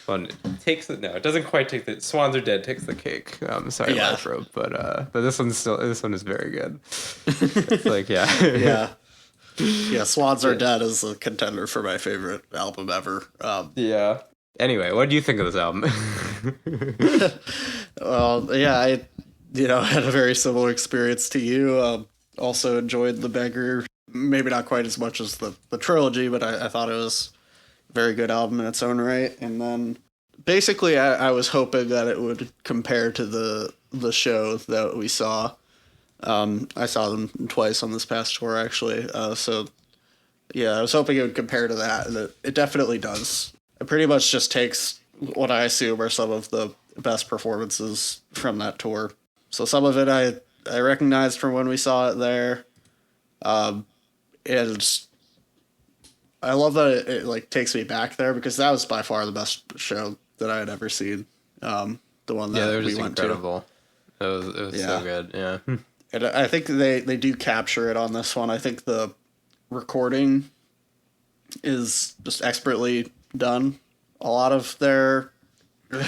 Speaker 2: Well, it doesn't quite take the Swans Are Dead takes the cake. Sorry,
Speaker 1: Yeah.
Speaker 2: Life Rope, but this one is very good. It's like, yeah.
Speaker 1: Yeah, Swans Are Dead is a contender for my favorite album ever.
Speaker 2: Yeah. Anyway, what do you think of this album?
Speaker 1: Well, yeah, I had a very similar experience to you. Also enjoyed The Beggar, maybe not quite as much as the trilogy, but I thought it was a very good album in its own right. And then basically I was hoping that it would compare to the show that we saw. I saw them twice on this past tour, actually. So, yeah, I was hoping it would compare to that, and it definitely does. It pretty much just takes what I assume are some of the best performances from that tour. So some of it I recognized from when we saw it there. And I love that it like takes me back there, because that was by far the best show that I had ever seen. The one that we went
Speaker 2: incredible. To. It was so good, yeah.
Speaker 1: And I think they do capture it on this one. I think the recording is just expertly done. A lot of their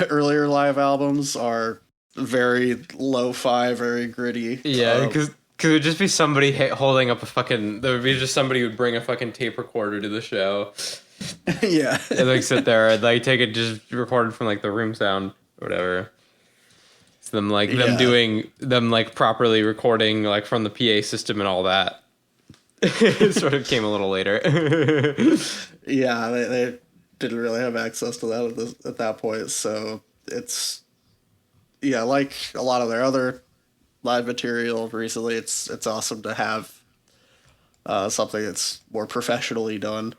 Speaker 1: earlier live albums are very lo-fi, very gritty.
Speaker 2: Yeah, because it would just be somebody holding up there would be just somebody who would bring a fucking tape recorder to the show.
Speaker 1: Yeah.
Speaker 2: And like sit there and like take it just recorded from like the room sound or whatever. Them properly recording like from the PA system and all that. It sort of came a little later.
Speaker 1: Yeah, they didn't really have access to that at that point, so it's like a lot of their other live material recently. It's awesome to have something that's more professionally done.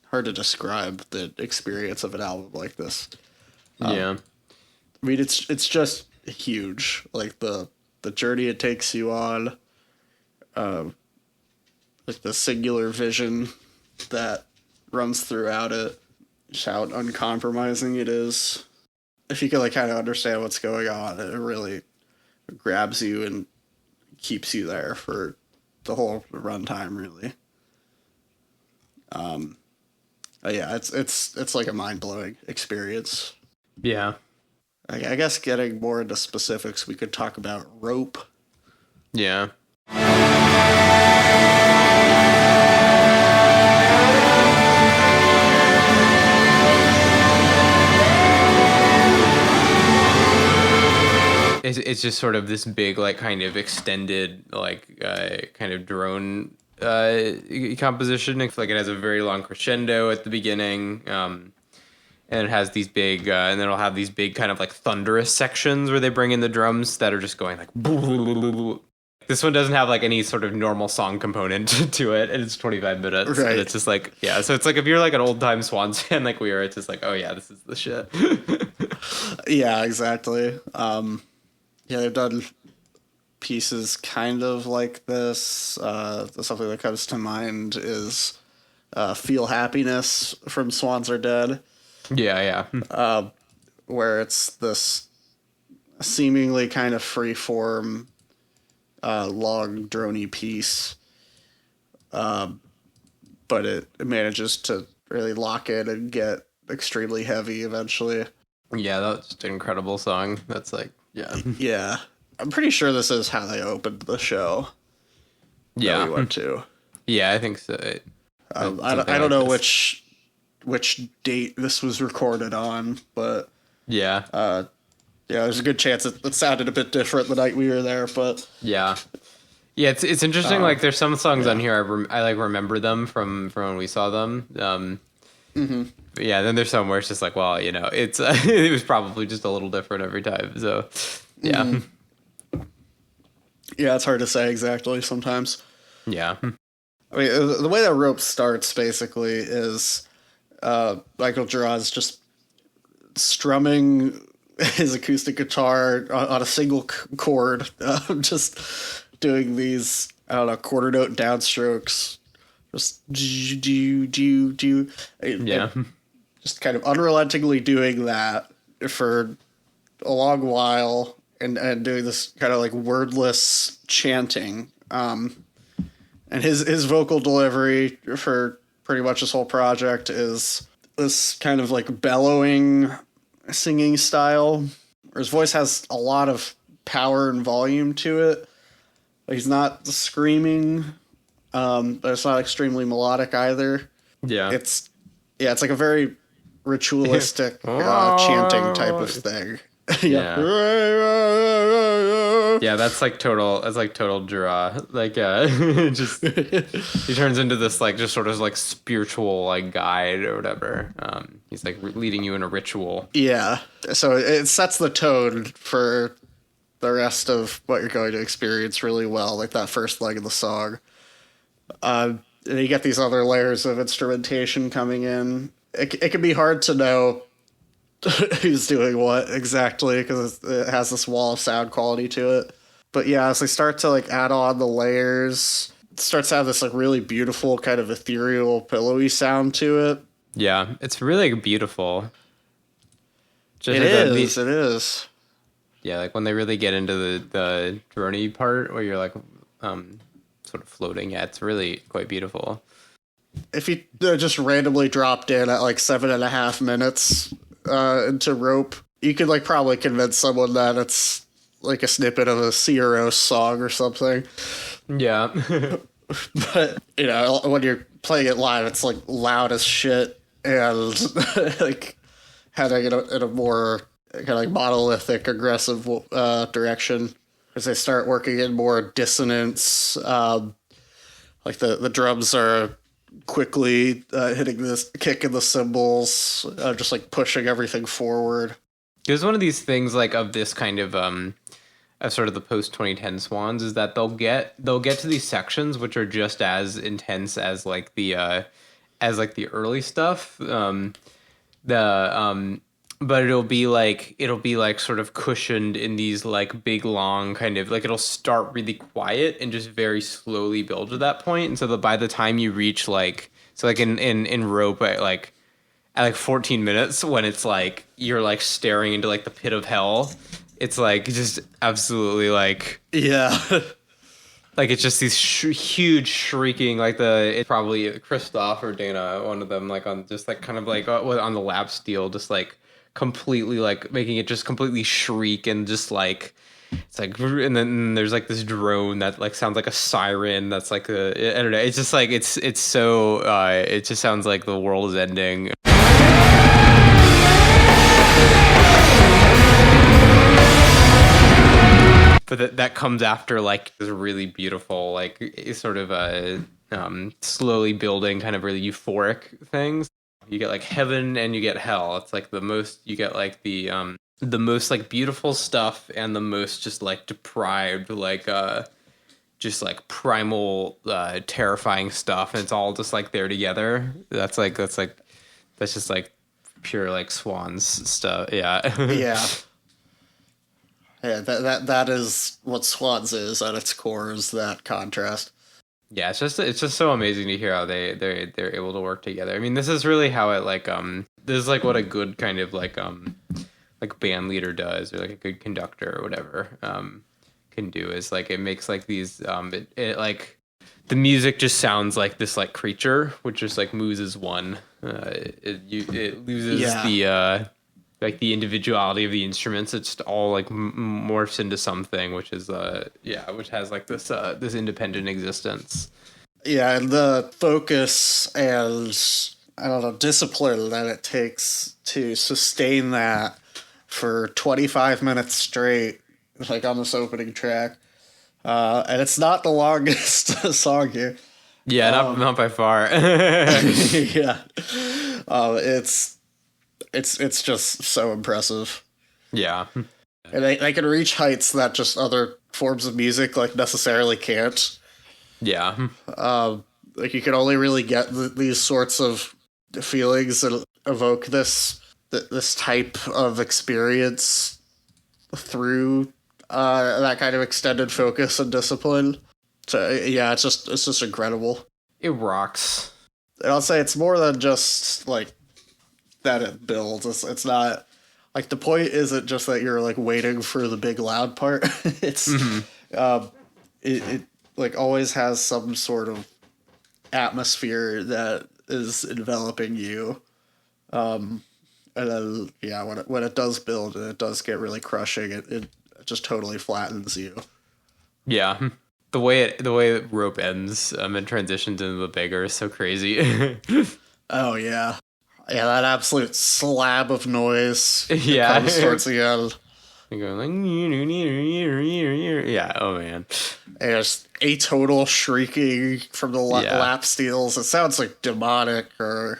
Speaker 1: Hard to describe the experience of an album like this.
Speaker 2: Yeah,
Speaker 1: I mean it's just huge, like the journey it takes you on, like the singular vision that runs throughout it, just how uncompromising it is. If you can like kind of understand what's going on, it really grabs you and keeps you there for the whole runtime, really. Yeah, it's like a mind-blowing experience.
Speaker 2: Yeah.
Speaker 1: I guess getting more into specifics, we could talk about Rope.
Speaker 2: Yeah. It's just sort of this big, like, kind of extended, like, kind of drone composition. Like, it has a very long crescendo at the beginning. And it has these big, and then it'll have these big kind of like thunderous sections where they bring in the drums that are just going like. This one doesn't have like any sort of normal song component to it, and it's 25 minutes. Right. And it's just like, yeah. So it's like if you're like an old time Swans fan like we are, it's just like, oh yeah, this is the shit.
Speaker 1: Yeah, exactly. Yeah, they've done pieces kind of like this. Something that comes to mind is "Feel Happiness" from Swans Are Dead.
Speaker 2: Yeah.
Speaker 1: Where it's this seemingly kind of free-form, long, droney piece, but it manages to really lock in and get extremely heavy eventually.
Speaker 2: Yeah, that's just an incredible song. That's like, yeah.
Speaker 1: Yeah. I'm pretty sure this is how they opened the show.
Speaker 2: Yeah.
Speaker 1: That we went to.
Speaker 2: Yeah, I think so.
Speaker 1: I don't know which date this was recorded on, but yeah, there's a good chance it sounded a bit different the night we were there, but
Speaker 2: yeah, it's interesting. Like, there's some songs on here I like remember them from when we saw them. But yeah, then there's some where it's just like, well, it's it was probably just a little different every time. So yeah,
Speaker 1: yeah, it's hard to say exactly sometimes.
Speaker 2: Yeah,
Speaker 1: I mean, the way that Rope starts basically is Michael Gerard's just strumming his acoustic guitar on a single chord, just doing these, I don't know, quarter note downstrokes, just do.
Speaker 2: Yeah.
Speaker 1: Just kind of unrelentingly doing that for a long while and doing this kind of like wordless chanting. And his vocal delivery for pretty much this whole project is this kind of like bellowing singing style. His voice has a lot of power and volume to it. He's not screaming, but it's not extremely melodic either.
Speaker 2: Yeah.
Speaker 1: It's like a very ritualistic chanting type of thing.
Speaker 2: Yeah. Yeah, that's like total draw. Like just he turns into this like just sort of like spiritual like guide or whatever. He's like leading you in a ritual.
Speaker 1: Yeah. So it sets the tone for the rest of what you're going to experience really well, like that first leg of the song. And you get these other layers of instrumentation coming in. It can be hard to know who's doing what exactly because it has this wall of sound quality to it. But yeah, as they start to like add on the layers, it starts to have this like really beautiful kind of ethereal, pillowy sound to it.
Speaker 2: Yeah, it's really beautiful.
Speaker 1: It is.
Speaker 2: Yeah, like when they really get into the droney part where you're like sort of floating. Yeah, it's really quite beautiful.
Speaker 1: If you just randomly dropped in at like 7.5 minutes into Rope, you could like probably convince someone that it's like a snippet of a CRO song or something.
Speaker 2: Yeah.
Speaker 1: But, you know, when you're playing it live, it's like loud as shit and like heading in a more kind of like monolithic, aggressive direction as they start working in more dissonance. Like the drums are quickly hitting this kick in the cymbals, just like pushing everything forward.
Speaker 2: It was one of these things like of this kind of sort of the post 2010 Swans is that they'll get to these sections which are just as intense as like the early stuff. But it'll be like sort of cushioned in these like big long kind of like it'll start really quiet and just very slowly build to that point. And so that by the time you reach like in Rope at like 14 minutes when it's like you're like staring into like the pit of hell, it's like just absolutely like
Speaker 1: yeah.
Speaker 2: Like it's just these huge shrieking, like it's probably Christoph or Dana, one of them, like on just like kind of like on the lap steel, just like completely like making it just completely shriek and just like it's like, and then there's like this drone that like sounds like a siren. That's like I don't know. It's just like it's so it just sounds like the world is ending. But that comes after like this really beautiful, like sort of slowly building kind of really euphoric things. You get like heaven and you get hell. It's like you get like the most like beautiful stuff and the most just like deprived, like just like primal, terrifying stuff. And it's all just like there together. That's just like pure like Swans stuff. Yeah.
Speaker 1: Yeah. Yeah, that is what Swans is at its core, is that contrast.
Speaker 2: Yeah, it's just so amazing to hear how they're able to work together. I mean, this is really how it like this is like what a good kind of like band leader does, or like a good conductor or whatever can do, is like it makes like these it like the music just sounds like this like creature which just like moves as one. It loses the like the individuality of the instruments. It's just all like morphs into something which is which has like this independent existence.
Speaker 1: Yeah, and the focus and I don't know, discipline that it takes to sustain that for 25 minutes straight, like on this opening track. And it's not the longest song here.
Speaker 2: Yeah, not by far.
Speaker 1: Yeah. It's just so impressive.
Speaker 2: Yeah.
Speaker 1: And they can reach heights that just other forms of music like necessarily can't.
Speaker 2: Yeah.
Speaker 1: Like you can only really get these sorts of feelings that evoke this type of experience through that kind of extended focus and discipline. So yeah, it's just incredible.
Speaker 2: It rocks.
Speaker 1: And I'll say it's more than just like that it builds. It's not like the point isn't just that you're like waiting for the big loud part. It's it like always has some sort of atmosphere that is enveloping you. And then yeah, when it does build and it does get really crushing, it just totally flattens you.
Speaker 2: Yeah. The way rope ends and transitions into the beggar is so crazy.
Speaker 1: Oh yeah. Yeah, that absolute slab of noise
Speaker 2: Yeah.
Speaker 1: comes towards the end.
Speaker 2: You're going like, yeah, oh man.
Speaker 1: And there's atonal shrieking from the lap steels. It sounds like demonic or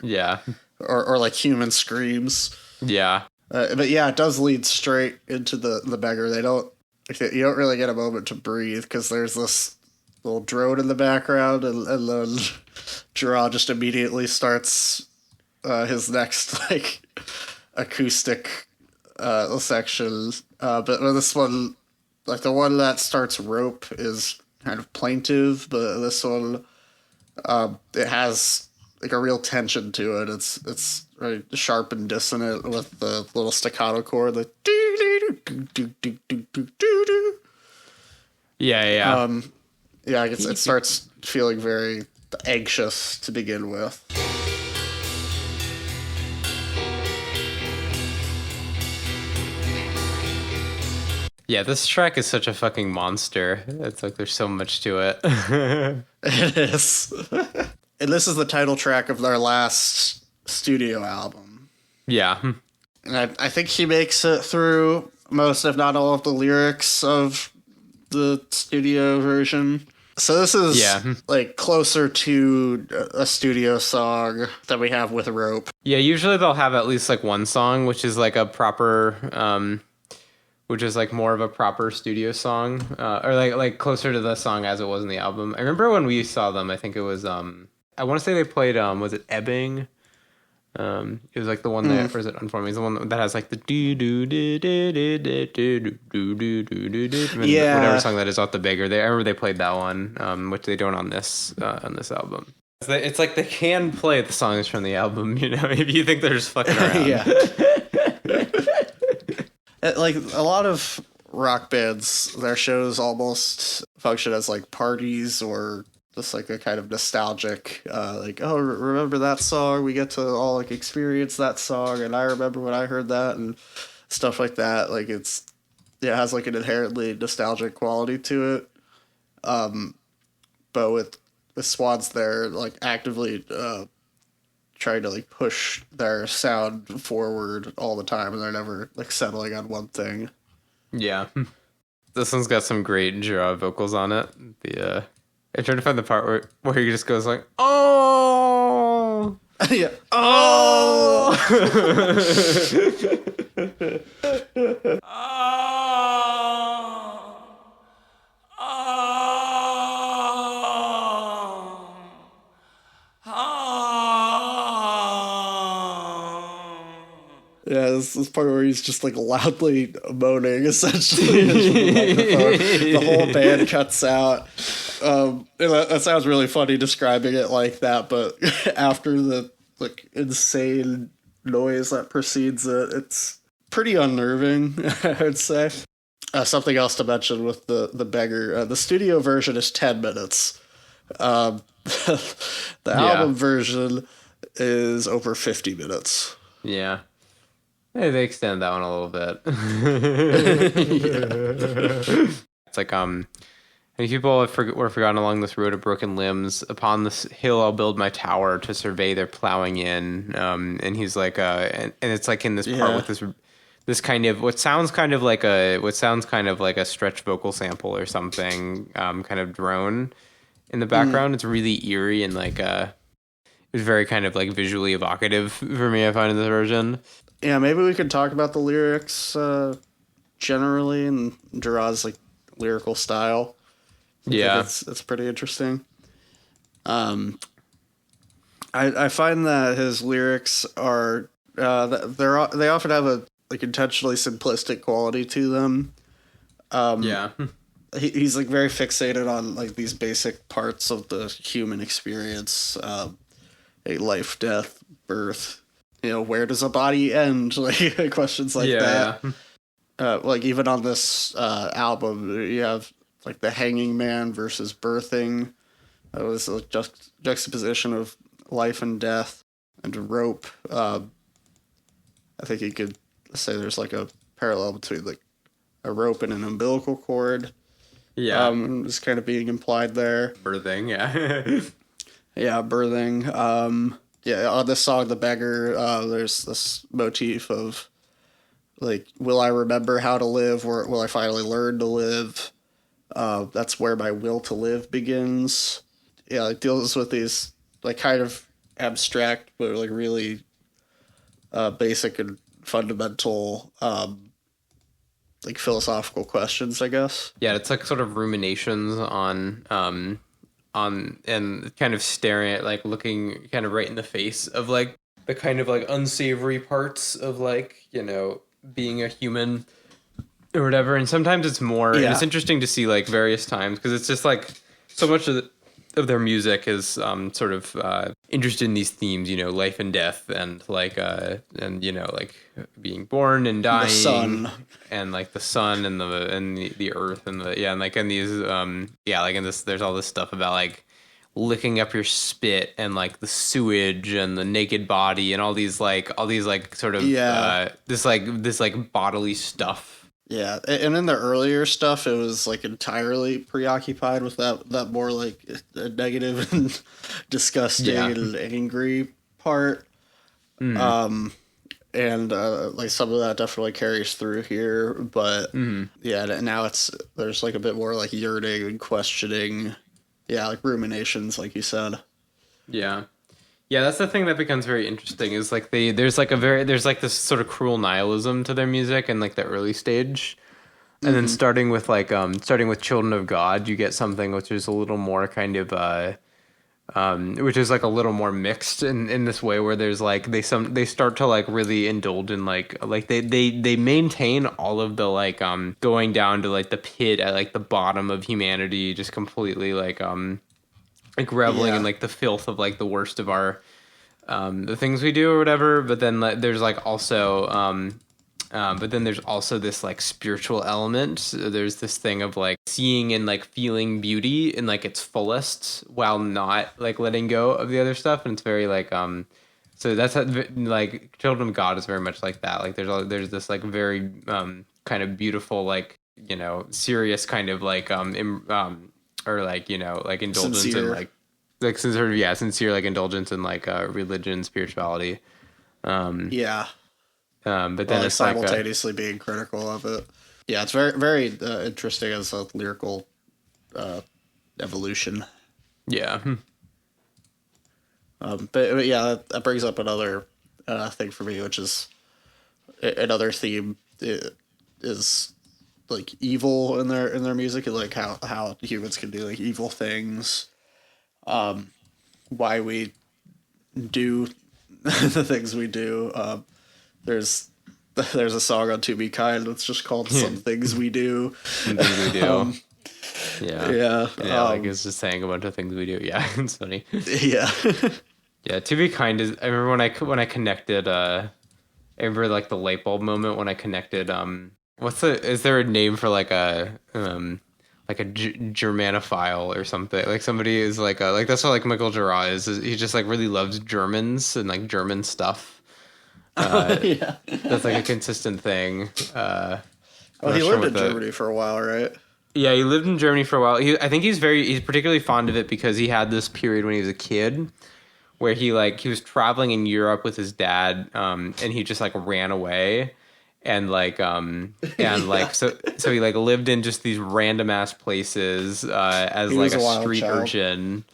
Speaker 1: like human screams.
Speaker 2: Yeah.
Speaker 1: But yeah, it does lead straight into the beggar. You don't really get a moment to breathe because there's this little drone in the background, and then Gerard just immediately starts his next like acoustic section. But this one, like the one that starts rope, is kind of plaintive, but this one, it has like a real tension to it. It's very sharp and dissonant with the little staccato chord, the
Speaker 2: Yeah.
Speaker 1: I guess it starts feeling very anxious to begin with.
Speaker 2: Yeah, this track is such a fucking monster. It's like there's so much to it.
Speaker 1: It is. And this is the title track of their last studio album.
Speaker 2: Yeah.
Speaker 1: And I think he makes it through most, if not all, of the lyrics of the studio version. So this is like closer to a studio song that we have with Rope.
Speaker 2: Yeah, usually they'll have at least like one song, which is like a proper, which is like more of a proper studio song, or like closer to the song as it was in the album. I remember when we saw them, I think it was, I want to say they played, was it Ebbing? It was like the one that, or is it Unforming? It's the one that has like the do do do do do do do do do do do, whatever song that is off the Beggar. I remember they played that one, which they don't on this album. It's like they can play the songs from the album, you know, if you think they're just fucking around.
Speaker 1: Yeah. Like a lot of rock bands, their shows almost function as like parties or just like a kind of nostalgic, like, oh, remember that song? We get to all like experience that song, and I remember when I heard that and stuff like that. Like it has like an inherently nostalgic quality to it. But with Swans, they're like actively trying to like push their sound forward all the time, and they're never like settling on one thing.
Speaker 2: Yeah, this one's got some great Gerard vocals on it. I'm trying to find the part where he just goes like, oh,
Speaker 1: yeah, oh, yeah, this part where he's just like loudly moaning essentially the whole band cuts out. And that sounds really funny describing it like that, but after the like insane noise that precedes it, it's pretty unnerving, I would say. Something else to mention with the Beggar, the studio version is 10 minutes. The album version is over 50 minutes.
Speaker 2: Yeah. Hey, they extend that one a little bit. It's like, many people were forgotten along this road of broken limbs. Upon this hill, I'll build my tower to survey their plowing in. And he's like, and it's like in this part with this kind of what sounds kind of like a stretch vocal sample or something, kind of drone in the background. It's really eerie and like it was very kind of like visually evocative for me, I find, in this version.
Speaker 1: Yeah, maybe we could talk about the lyrics generally and Gerard's like lyrical style. It's pretty interesting. I find that his lyrics are they often have a like intentionally simplistic quality to them. He's like very fixated on like these basic parts of the human experience, a life, death, birth. You know, where does a body end? Like questions like that. Yeah. Like even on this album, you have like the hanging man versus birthing. That was a juxtaposition of life and death, and rope. I think you could say there's like a parallel between like a rope and an umbilical cord.
Speaker 2: Yeah.
Speaker 1: Is kind of being implied there.
Speaker 2: Birthing, yeah.
Speaker 1: Yeah, birthing. Yeah, on this song, The Beggar, there's this motif of, like, will I remember how to live, or will I finally learn to live? That's where my will to live begins. Yeah, it deals with these, like, kind of abstract, but, like, really basic and fundamental, like, philosophical questions, I guess.
Speaker 2: Yeah, it's like sort of ruminations on and kind of staring at, like, looking kind of right in the face of, like, the kind of, like, unsavory parts of, like, you know, being a human or whatever. And sometimes it's more, and it's interesting to see, like, various times, because it's just, like, so much of their music is sort of interested in these themes, you know, life and death, and like and you know, like being born and dying,
Speaker 1: the sun,
Speaker 2: and like the sun and the earth and the and like, and these like in this, there's all this stuff about like licking up your spit and like the sewage and the naked body and all these like sort of this bodily stuff.
Speaker 1: Yeah, and in the earlier stuff, it was like entirely preoccupied with that more like negative and disgusting and angry part. And like some of that definitely carries through here, but now there's like a bit more like yearning and questioning, like ruminations, like you said.
Speaker 2: Yeah, that's the thing that becomes very interesting, is like there's like this sort of cruel nihilism to their music in like the early stage. And then starting with Children of God, you get something which is a little more kind of which is like a little more mixed in this way, where there's like they start to like really indulge in like they maintain all of the like going down to like the pit at like the bottom of humanity, just completely like reveling in like the filth of like the worst of our the things we do or whatever. But then there's like also there's also this like spiritual element. There's this thing of like seeing and like feeling beauty in like its fullest while not like letting go of the other stuff. And it's very like so that's how, like Children of God is very much like that. Like there's this like very kind of beautiful, like, you know, serious kind of like or like, you know, like indulgence sincere. And like sincere like indulgence in like religion, spirituality. But then
Speaker 1: like
Speaker 2: it's
Speaker 1: simultaneously like being critical of it. Yeah, it's very very interesting as a lyrical evolution.
Speaker 2: Yeah.
Speaker 1: But yeah, that brings up another thing for me, which is another theme is like evil in their music, and like how humans can do like evil things, why we do the things we do. There's a song on To Be Kind that's just called Some Things We Do.
Speaker 2: Some Things We Do.
Speaker 1: Yeah,
Speaker 2: like it's just saying a bunch of things we do. Yeah, it's funny.
Speaker 1: Yeah.
Speaker 2: Yeah, To Be Kind is, I remember when I connected I remember like the light bulb moment when I connected is there a name for like a Germanophile or something? Like somebody is like that's what like Michael Gerard is. He just like really loves Germans and like German stuff. That's like a consistent thing.
Speaker 1: He lived in Germany for a while, right?
Speaker 2: Yeah, he lived in Germany for a while. I think he's particularly fond of it because he had this period when he was a kid where he was traveling in Europe with his dad, and he just like ran away. And like so he like lived in just these random ass places as like a street urchin.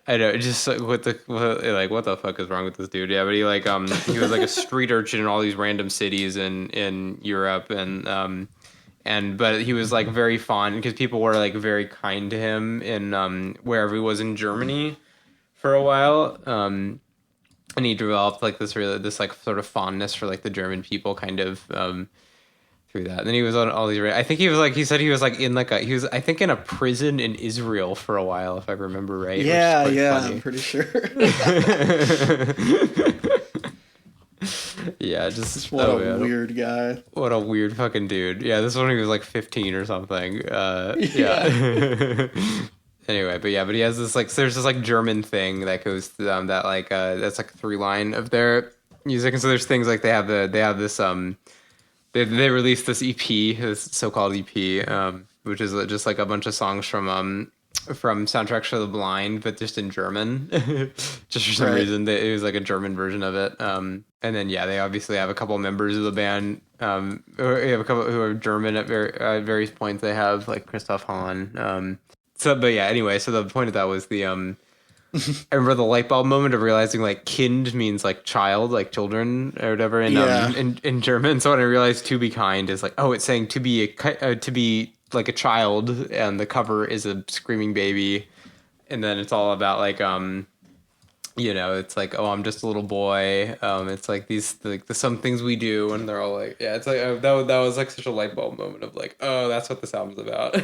Speaker 2: I know, just like what the fuck is wrong with this dude? Yeah, but he he was like a street urchin in all these random cities in Europe, but he was like very fond because people were like very kind to him in wherever he was in Germany for a while. And he developed like this like sort of fondness for like the German people kind of through that. And then he was on all these. I think he said he was like in like he was, I think, in a prison in Israel for a while, if I remember right.
Speaker 1: Yeah, funny. I'm pretty sure.
Speaker 2: Yeah, just
Speaker 1: what a weird guy.
Speaker 2: What a weird fucking dude. Yeah, this one he was like 15 or something. Yeah. Anyway, but he has this like, so there's this like German thing that goes that's like a 3 line of their music. And so there's things like they have this they released this EP, this so-called EP, which is just like a bunch of songs from Soundtracks for the Blind, but just in German. Just for some reason, it was like a German version of it. And then they obviously have a couple members of the band. We have a couple who are German at various points. They have like Christoph Hahn. Anyway, so the point of that was the I remember the light bulb moment of realizing like Kind means like child, like children or whatever in German. So when I realized "to be kind" is like, oh, it's saying to be like a child, and the cover is a screaming baby, and then it's all about like it's like, oh, I'm just a little boy. It's like these like the some things we do, and they're all like, yeah, it's like that was like such a light bulb moment of like, oh, that's what this album's about.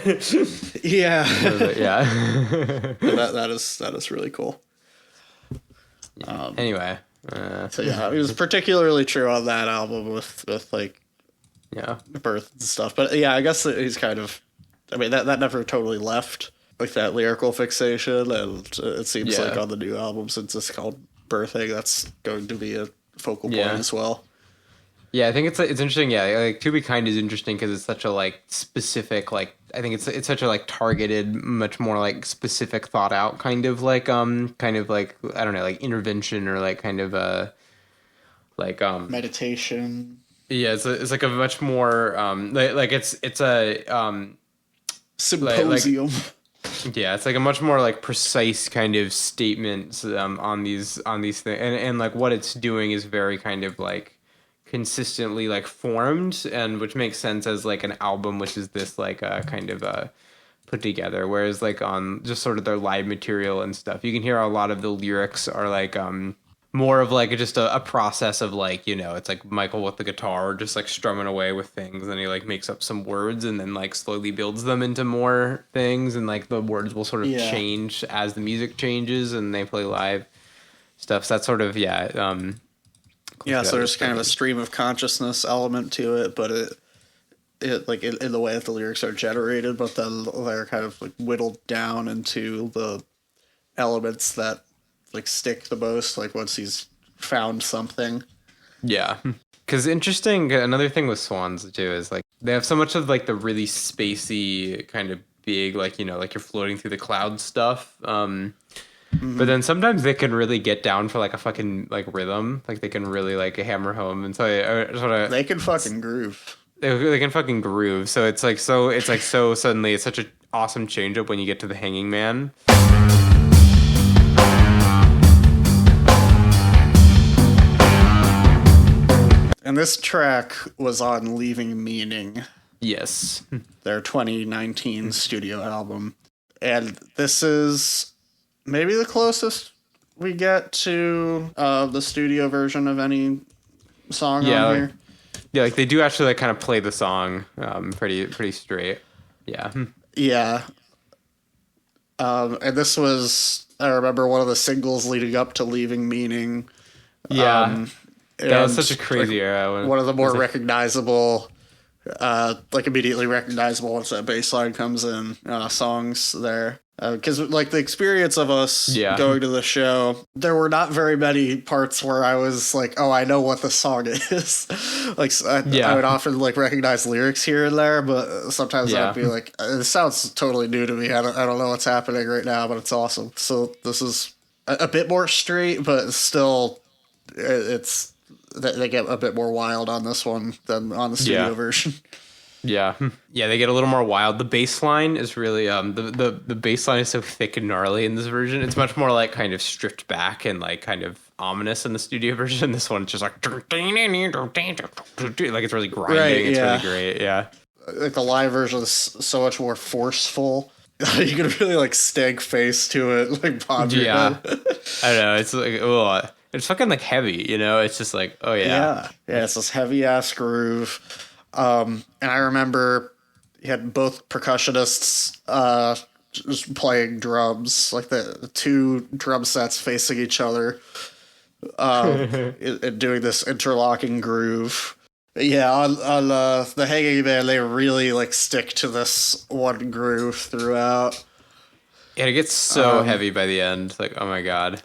Speaker 1: Yeah.
Speaker 2: Yeah.
Speaker 1: that is really cool.
Speaker 2: Anyway,
Speaker 1: so yeah, it was particularly true on that album with like birth and stuff. But yeah, I guess he's kind of, I mean, that never totally left like that lyrical fixation, and it seems like on the new album, since it's called Birthing, that's going to be a focal point as well.
Speaker 2: Yeah, I think it's interesting. Yeah, like "To Be Kind" is interesting because it's such a like specific, like I think it's such a like targeted, much more like specific, thought out kind of like I don't know, like intervention or like kind of like
Speaker 1: meditation.
Speaker 2: Yeah, it's like a much more like it's a
Speaker 1: symposium.
Speaker 2: Yeah, it's like a much more like precise kind of statements on these things, and like what it's doing is very kind of like consistently like formed, and which makes sense as like an album, which is this like kind of put together. Whereas like on just sort of their live material and stuff, you can hear a lot of the lyrics are like more of like just a process of like, it's like Michael with the guitar just like strumming away with things, and he like makes up some words and then like slowly builds them into more things, and like the words will sort of change as the music changes and they play live stuff. So that's sort of so
Speaker 1: there's kind of a stream of consciousness element to it, but it like in the way that the lyrics are generated, but then they're kind of like whittled down into the elements that like stick the most, like once he's found something. Yeah.
Speaker 2: Because interesting, another thing with Swans too is like they have so much of like the really spacey kind of big, like, like you're floating through the cloud stuff. But then sometimes they can really get down for like a fucking like rhythm, like they can really like hammer home. And so
Speaker 1: they can fucking groove.
Speaker 2: They can fucking groove. So it's like so suddenly it's such an awesome change up when you get to the Hanging Man.
Speaker 1: And this track was on Leaving Meaning.
Speaker 2: Yes.
Speaker 1: Their 2019 studio album. And this is maybe the closest we get to the studio version of any song on here.
Speaker 2: Yeah, like they do actually like kind of play the song pretty straight. Yeah.
Speaker 1: Yeah. And this was, I remember, one of the singles leading up to Leaving Meaning.
Speaker 2: Yeah. That was such a crazy era.
Speaker 1: One of the more recognizable, like immediately recognizable once that bass line comes in, songs there. Because like the experience of us going to the show, there were not very many parts where I was like, oh, I know what the song is. Like I would often like recognize lyrics here and there, but sometimes I'd be like, this sounds totally new to me. I don't know what's happening right now, but it's awesome. So this is a bit more straight, but still it's... They get a bit more wild on this one than on the studio version.
Speaker 2: Yeah, they get a little more wild. The bass line is really the bass line is so thick and gnarly in this version. It's much more like kind of stripped back and like kind of ominous in the studio version. This one's just like it's really grinding. Right, it's really great. Yeah,
Speaker 1: like the live version is so much more forceful. You can really like stank face to it, like pop your head.
Speaker 2: I know, it's like it's fucking like heavy, It's just like, oh yeah.
Speaker 1: Yeah, it's this heavy ass groove. And I remember you had both percussionists just playing drums, like the two drum sets facing each other, and doing this interlocking groove. Yeah, on the Hanging Man, they really like stick to this one groove throughout.
Speaker 2: Yeah, it gets so heavy by the end. Like, oh my god.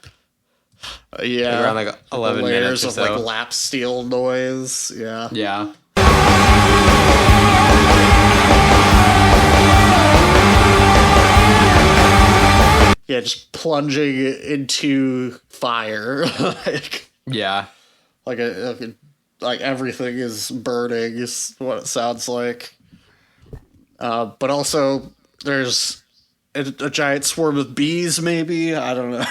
Speaker 1: Yeah,
Speaker 2: around like 11 minutes or
Speaker 1: of
Speaker 2: so.
Speaker 1: like lap steel noise. Yeah.
Speaker 2: Yeah.
Speaker 1: Yeah, just plunging into fire.
Speaker 2: Yeah.
Speaker 1: Like everything is burning is what it sounds like. But also there's a giant swarm of bees, maybe. I don't know.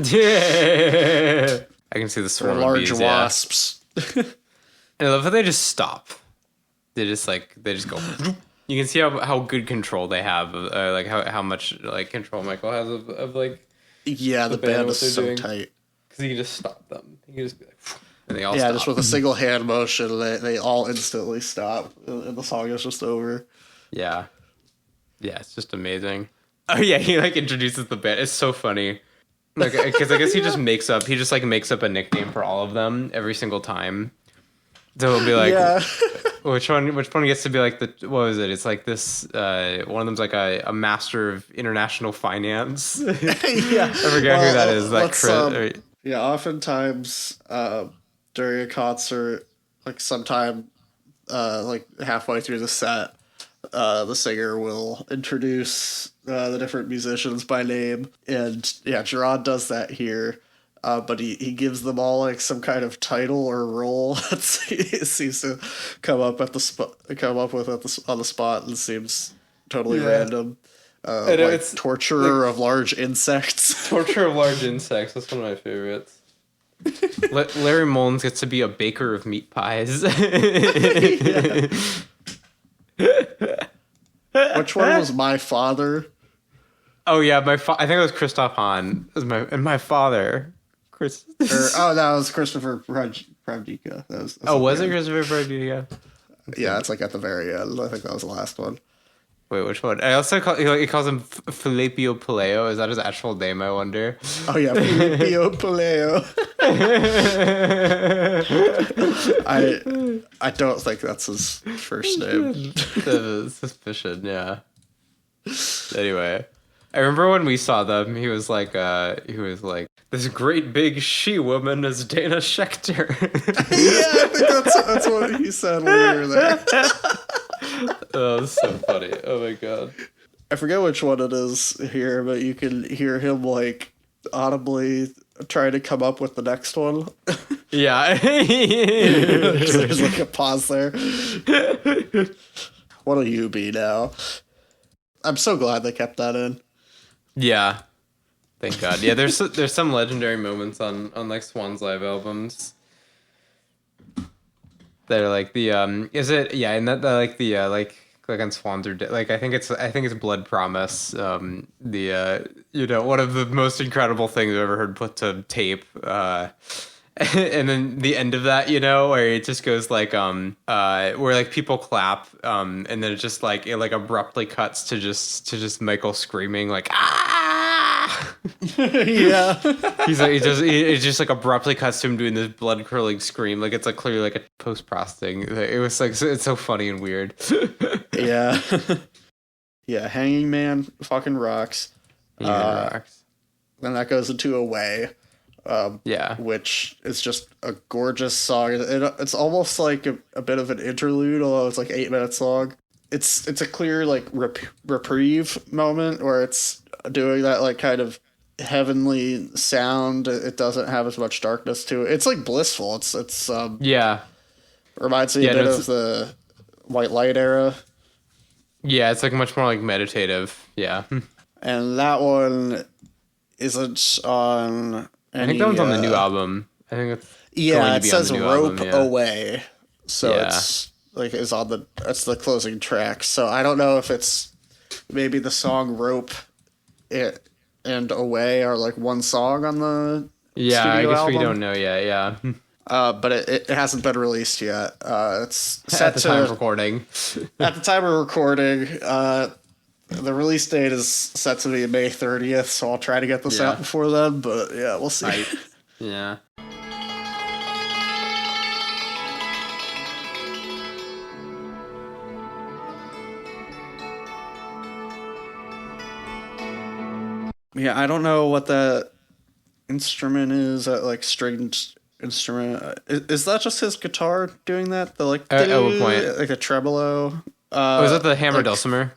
Speaker 2: Yeah. I can see the swarm of bees.
Speaker 1: Large wasps.
Speaker 2: Yeah. I love how they just stop. They just go. You can see how good control they have, like how much like control Michael has of like.
Speaker 1: Yeah, the band is so tight.
Speaker 2: Because he can just stop them. He can just be like, and they all
Speaker 1: yeah,
Speaker 2: stop.
Speaker 1: just with a single hand motion, they all instantly stop, and the song is just over.
Speaker 2: Yeah, yeah, it's just amazing. Oh yeah, he like introduces the band. It's so funny. Like, because I guess he just makes up a nickname for all of them every single time. So he'll be like, yeah. which one gets to be like what was it? It's like this, one of them's like a master of international finance.
Speaker 1: Yeah.
Speaker 2: I forget who that is. Like Chris.
Speaker 1: Yeah, oftentimes, during a concert, like sometime, like halfway through the set, the singer will introduce, the different musicians by name. And yeah, Gerard does that here. But he gives them all like some kind of title or role that he seems to come up with on the spot and seems totally random. Like it's torturer of large insects.
Speaker 2: Torture of large insects. That's one of my favorites. Larry Mullins gets to be a baker of meat pies.
Speaker 1: Which one was my father?
Speaker 2: Oh yeah, I think it was Christoph Hahn. It was my father. Chris.
Speaker 1: That was Christopher Pravdika.
Speaker 2: Was it Christopher Pravdika?
Speaker 1: Yeah, it's like at the very end. I think that was the last one.
Speaker 2: Wait, which one? I also he calls him Filippo Paleo. Is that his actual name? I wonder.
Speaker 1: Oh yeah, Filippo Paleo. I don't think that's his first name.
Speaker 2: Suspicion, yeah. Anyway, I remember when we saw them. He was like, this great big she-woman is Dana Schechter.
Speaker 1: Yeah, I think that's what he said when we were there.
Speaker 2: Oh, that's so funny. Oh my god.
Speaker 1: I forget which one it is here, but you can hear him like audibly trying to come up with the next one.
Speaker 2: Yeah.
Speaker 1: There's like a pause there. What'll you be now? I'm so glad they kept that in.
Speaker 2: Yeah. Thank God. Yeah, there's some legendary moments on like Swans live albums. They're like the is it and that like the like on Swans or like I think it's Blood Promise, the one of the most incredible things I've ever heard put to tape, and then the end of that, where it just goes like where like people clap, and then it just like it like abruptly cuts to just Michael screaming like ah.
Speaker 1: Yeah.
Speaker 2: It just like abruptly cuts to him doing this blood curdling scream, like it's like clearly like a post processing. It was like it's so funny and weird.
Speaker 1: Yeah. Yeah, Hanging Man fucking rocks.
Speaker 2: Rocks.
Speaker 1: Then that goes into Away. Which is just a gorgeous song. It's almost like a bit of an interlude, although it's like 8 minutes long. It's a clear like reprieve moment where it's doing that like kind of heavenly sound. It doesn't have as much darkness to it. It's like blissful. It's reminds me a bit of the White Light era.
Speaker 2: Yeah, it's like much more like meditative. Yeah.
Speaker 1: And that one isn't on any,
Speaker 2: I think that one's on the new album. I think it's
Speaker 1: it says Rope Away. So it's like that's the closing track. So I don't know if it's maybe the song Rope and Away are like one song on the studio
Speaker 2: I guess
Speaker 1: album.
Speaker 2: we don't know yet, yeah.
Speaker 1: But it hasn't been released yet. It's set
Speaker 2: at the time of recording.
Speaker 1: At the time of recording, the release date is set to be May 30th, so I'll try to get this out before then, but yeah, we'll see.
Speaker 2: Right. Yeah.
Speaker 1: Yeah, I don't know what instrument is, that like stringed instrument. Is that just his guitar doing that? The like
Speaker 2: at what point?
Speaker 1: like a tremolo.
Speaker 2: Was that the hammer dulcimer?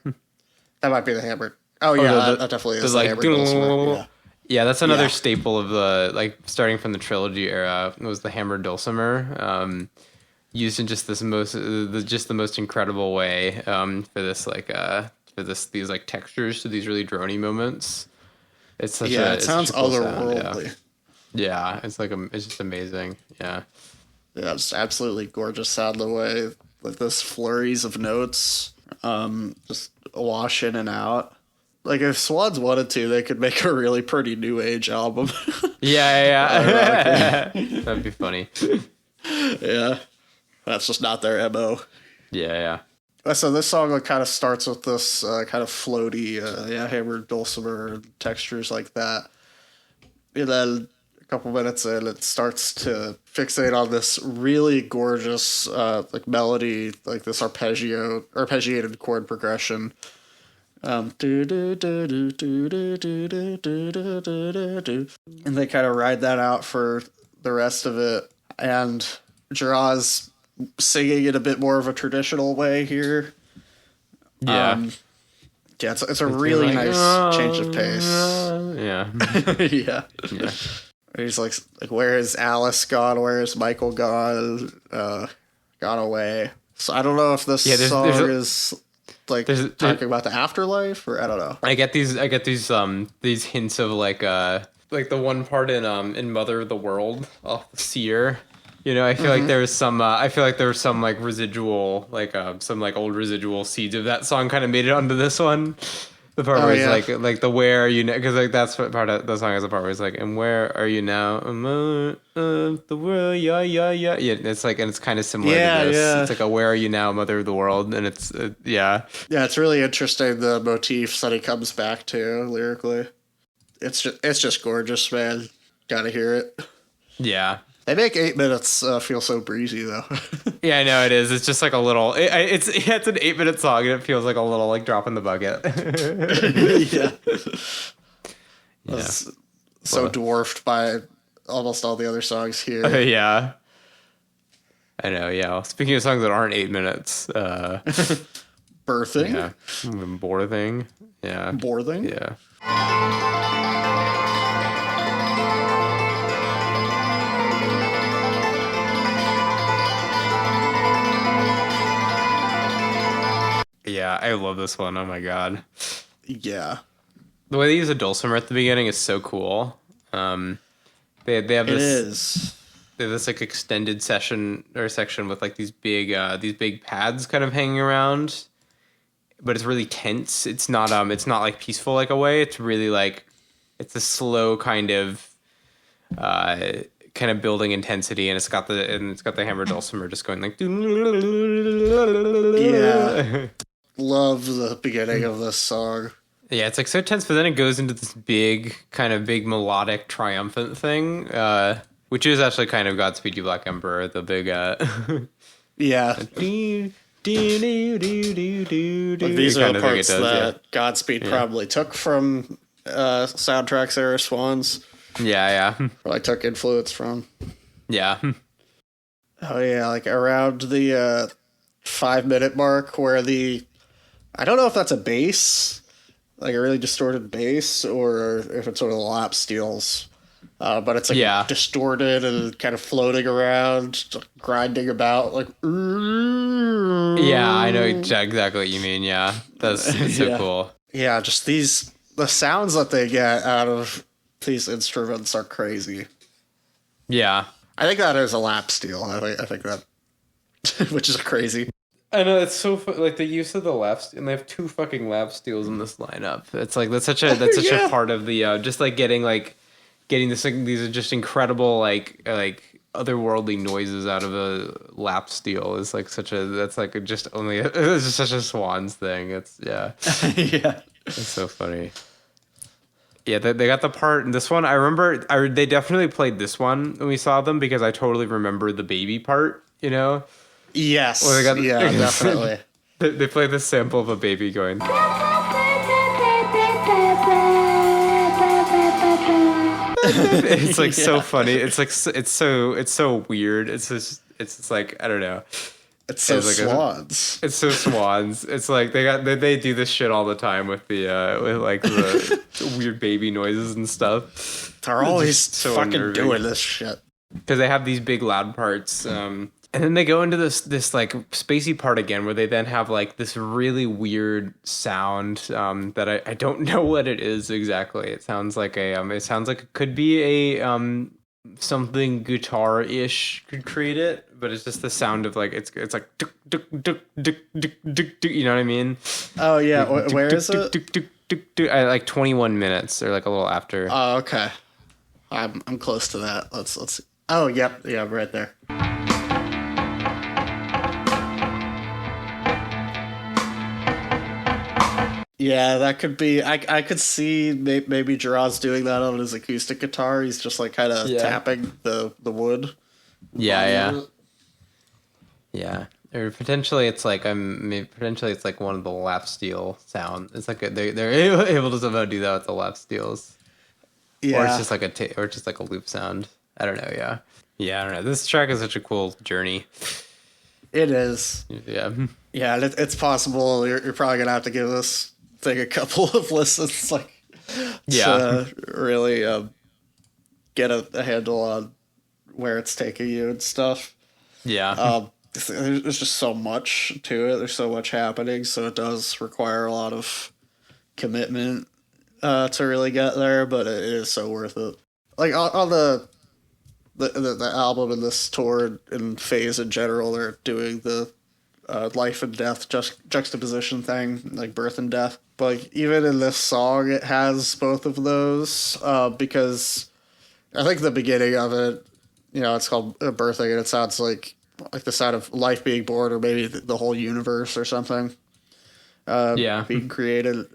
Speaker 1: That might be the hammer. Oh yeah, that definitely is the hammer dulcimer. Yeah.
Speaker 2: Yeah, that's another staple of the like starting from the trilogy era. It was the hammer dulcimer, used in just the most incredible way for this these like textures to these really drony moments. It's such
Speaker 1: it sounds cool otherworldly.
Speaker 2: Yeah, it's just amazing. Yeah,
Speaker 1: it's absolutely gorgeous sound the way like this flurries of notes just wash in and out. Like if Swans wanted to, they could make a really pretty new age album.
Speaker 2: Yeah. That'd be funny.
Speaker 1: Yeah. That's just not their MO.
Speaker 2: Yeah.
Speaker 1: So this song like, kind of starts with this kind of floaty, hammered dulcimer textures like that. And then a couple minutes in, it starts to fixate on this really gorgeous like melody, like this arpeggiated chord progression. And they kind of ride that out for the rest of it. And Jirah's singing in a bit more of a traditional way here.
Speaker 2: Yeah.
Speaker 1: It's a really nice change of pace.
Speaker 2: Yeah.
Speaker 1: Yeah. He's like, where is Alice gone? Where is Michael gone? Gone away. So I don't know if this song is like talking about the afterlife, or I don't know.
Speaker 2: I get these hints of like the one part in Mother of the World off the Seer. You know, I feel like there was some like residual, like some like old residual seeds of that song kind of made it onto this one. The part where it's like the where are you now, because like that's what part of the song is, the part where it's like, and where are you now, the world, yeah. It's like, and it's kind of similar to this. It's like a where are you now, Mother of the World, and it's
Speaker 1: it's really interesting, the motifs that he comes back to lyrically. It's just gorgeous, man. Gotta hear it.
Speaker 2: Yeah.
Speaker 1: They make 8 minutes feel so breezy, though.
Speaker 2: Yeah, I know it is. It's just like a little. It's an 8-minute song, and it feels like a little like drop in the bucket.
Speaker 1: Yeah. So dwarfed by almost all the other songs here.
Speaker 2: Yeah. I know. Yeah. Well, speaking of songs that aren't 8 minutes,
Speaker 1: Birthing.
Speaker 2: Yeah. Borthing. Yeah.
Speaker 1: Borthing.
Speaker 2: Yeah. Yeah, I love this one. Oh my god.
Speaker 1: Yeah.
Speaker 2: The way they use a dulcimer at the beginning is so cool. They have this. They have this like extended section with like these big pads kind of hanging around, but it's really tense. It's not like peaceful like a way. It's really like it's a slow kind of building intensity, and it's got the hammer dulcimer just going like
Speaker 1: yeah. Love the beginning of this song.
Speaker 2: Yeah, it's like so tense, but then it goes into this big melodic triumphant thing, which is actually kind of Godspeed You Black Emperor, the big
Speaker 1: yeah.
Speaker 2: These
Speaker 1: are the parts that Godspeed probably took from soundtracks era Swans.
Speaker 2: Yeah.
Speaker 1: Or like took influence from.
Speaker 2: Yeah.
Speaker 1: Oh yeah, like around the 5-minute mark where I don't know if that's a bass, like a really distorted bass, or if it's one of the lap steels. But it's like distorted and kind of floating around, grinding about, like.
Speaker 2: Yeah, I know exactly what you mean. Yeah, that's so cool.
Speaker 1: Yeah, just the sounds that they get out of these instruments are crazy.
Speaker 2: Yeah,
Speaker 1: I think that is a lap steel. I think that, which is crazy.
Speaker 2: I know, it's so like the use of the lap, and they have 2 fucking lap steels in this lineup. It's like that's such a part of the just like getting this like, these are just incredible like otherworldly noises out of a lap steel is like it's just such a Swans thing. It's it's so funny. Yeah, they got the part in this one. I remember they definitely played this one when we saw them, because I totally remember the baby part, you know.
Speaker 1: Yes. Definitely.
Speaker 2: They play this sample of a baby going. It's like so funny. It's like it's so weird. It's just like I don't know.
Speaker 1: It's so like Swans.
Speaker 2: It's so Swans. It's like they do this shit all the time with the with like the weird baby noises and stuff.
Speaker 1: They're always so fucking unnerving. Doing this shit
Speaker 2: because they have these big loud parts. And then they go into this like spacey part again, where they then have like this really weird sound that I don't know what it is exactly. It sounds like it could be a something guitar-ish could create it, but it's just the sound of like it's like duk, duk, duk, duk, duk, duk, duk, you know what I mean?
Speaker 1: Oh yeah, where is it?
Speaker 2: Like 21 minutes or like a little after.
Speaker 1: Oh okay, I'm close to that. Let's see. Oh yep, yeah, right there. Yeah, that could be. I could see maybe Gerard's doing that on his acoustic guitar. He's just like kind of tapping the wood.
Speaker 2: Yeah. Or potentially it's like it's like one of the lap steel sound. It's like they're able to somehow do that with the lap steels. Yeah. Or it's just like a loop sound. I don't know. Yeah. I don't know. This track is such a cool journey.
Speaker 1: It is.
Speaker 2: Yeah.
Speaker 1: Yeah, it's possible. You're probably gonna have to give this thing a couple of listens, like, to really get a handle on where it's taking you and stuff.
Speaker 2: Yeah.
Speaker 1: There's just so much to it. There's so much happening, so it does require a lot of commitment to really get there, but it is so worth it. Like on the album and this tour and phase in general, they're doing the life and death juxtaposition thing, like birth and death. But like, even in this song, it has both of those because I think the beginning of it, it's called birthing, and it sounds like the sound of life being born, or maybe the whole universe or something. Being created.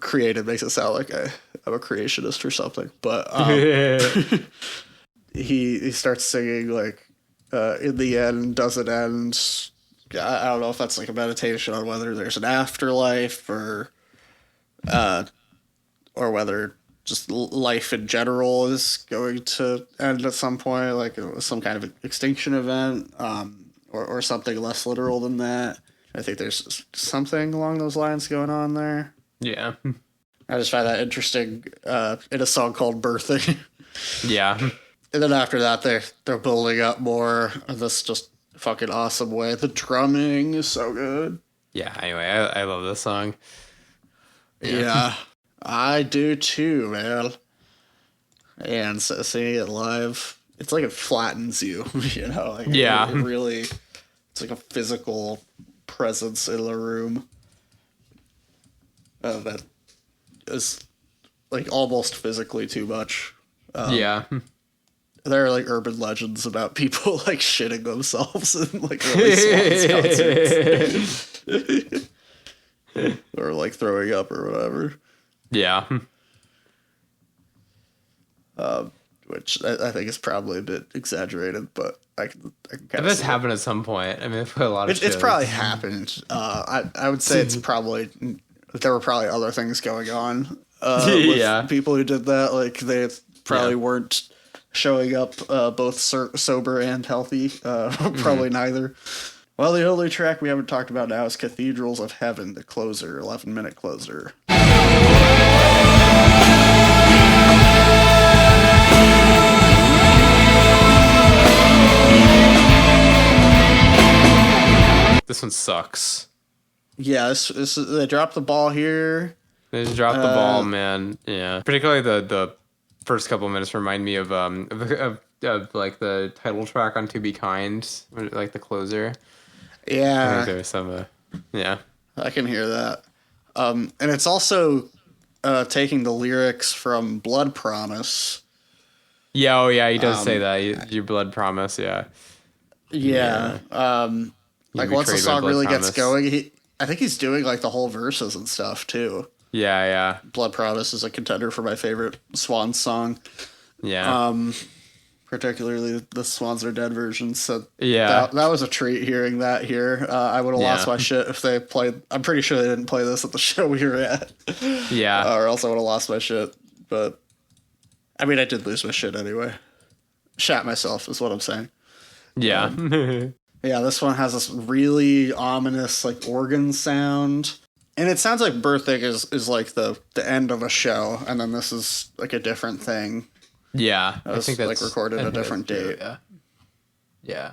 Speaker 1: Created makes it sound like I'm a creationist or something. But he starts singing like in the end doesn't end. I don't know if that's like a meditation on whether there's an afterlife or whether just life in general is going to end at some point, like some kind of extinction event, or something less literal than that. I think there's something along those lines going on there.
Speaker 2: Yeah.
Speaker 1: I just find that interesting in a song called Birthing.
Speaker 2: Yeah.
Speaker 1: And then after that, they're building up more in this just fucking awesome way. The drumming is so good.
Speaker 2: Yeah, anyway, I love this song.
Speaker 1: Yeah, I do too, man. And so seeing it live, it's like it flattens you, Like,
Speaker 2: yeah.
Speaker 1: It really, it's like a physical presence in the room that is like almost physically too much.
Speaker 2: Yeah.
Speaker 1: There are like urban legends about people like shitting themselves in like early Swans concerts. Or like throwing up or whatever.
Speaker 2: Yeah.
Speaker 1: Which I think is probably a bit exaggerated, but I can
Speaker 2: kind of. This happened at some point. I mean, it's a lot of.
Speaker 1: It's probably happened. I would say it's probably there were probably other things going on. With people who did that, like they probably weren't showing up both sober and healthy. Probably neither. Well, the only track we haven't talked about now is Cathedrals of Heaven, the closer, 11-minute closer.
Speaker 2: This one sucks.
Speaker 1: Yeah, this they dropped the ball here.
Speaker 2: They just dropped the ball, man. Yeah, particularly the first couple of minutes remind me of like the title track on To Be Kind, like the closer.
Speaker 1: Yeah,
Speaker 2: I think there's some.
Speaker 1: I can hear that. And it's also taking the lyrics from Blood Promise.
Speaker 2: Yeah, he does say that. Your Blood Promise, yeah.
Speaker 1: Yeah. Like once the song really gets going, I think he's doing like the whole verses and stuff too.
Speaker 2: Yeah.
Speaker 1: Blood Promise is a contender for my favorite Swans song.
Speaker 2: Yeah.
Speaker 1: Particularly the Swans Are Dead version. So
Speaker 2: yeah,
Speaker 1: that was a treat hearing that here. I would have lost my shit if they played. I'm pretty sure they didn't play this at the show we were at.
Speaker 2: Yeah.
Speaker 1: Or else I would have lost my shit. But I mean, I did lose my shit anyway. Shat myself is what I'm saying.
Speaker 2: Yeah.
Speaker 1: Yeah, this one has this really ominous like organ sound. And it sounds like Birthing is like the end of a show, and then this is like a different thing.
Speaker 2: Yeah.
Speaker 1: I think that's like recorded a different date.
Speaker 2: Yeah. Yeah.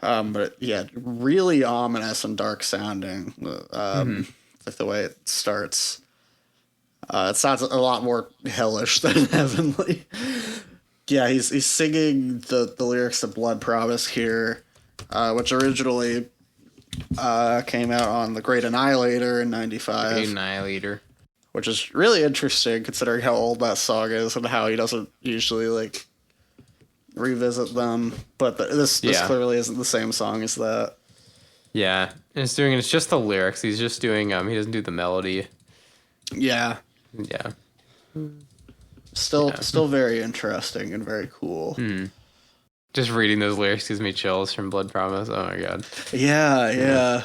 Speaker 1: But yeah, really ominous and dark sounding. Like the way it starts. It sounds a lot more hellish than heavenly. Yeah, he's singing the lyrics to Blood Promise here, which originally came out on The Great Annihilator in '95.
Speaker 2: Great Annihilator.
Speaker 1: Which is really interesting considering how old that song is and how he doesn't usually like revisit them. But this clearly isn't the same song as that.
Speaker 2: Yeah, and it's just the lyrics. He's just doing he doesn't do the melody.
Speaker 1: Yeah.
Speaker 2: Yeah.
Speaker 1: Still very interesting and very cool.
Speaker 2: Just reading those lyrics gives me chills from Blood Promise. Oh my god.
Speaker 1: Yeah.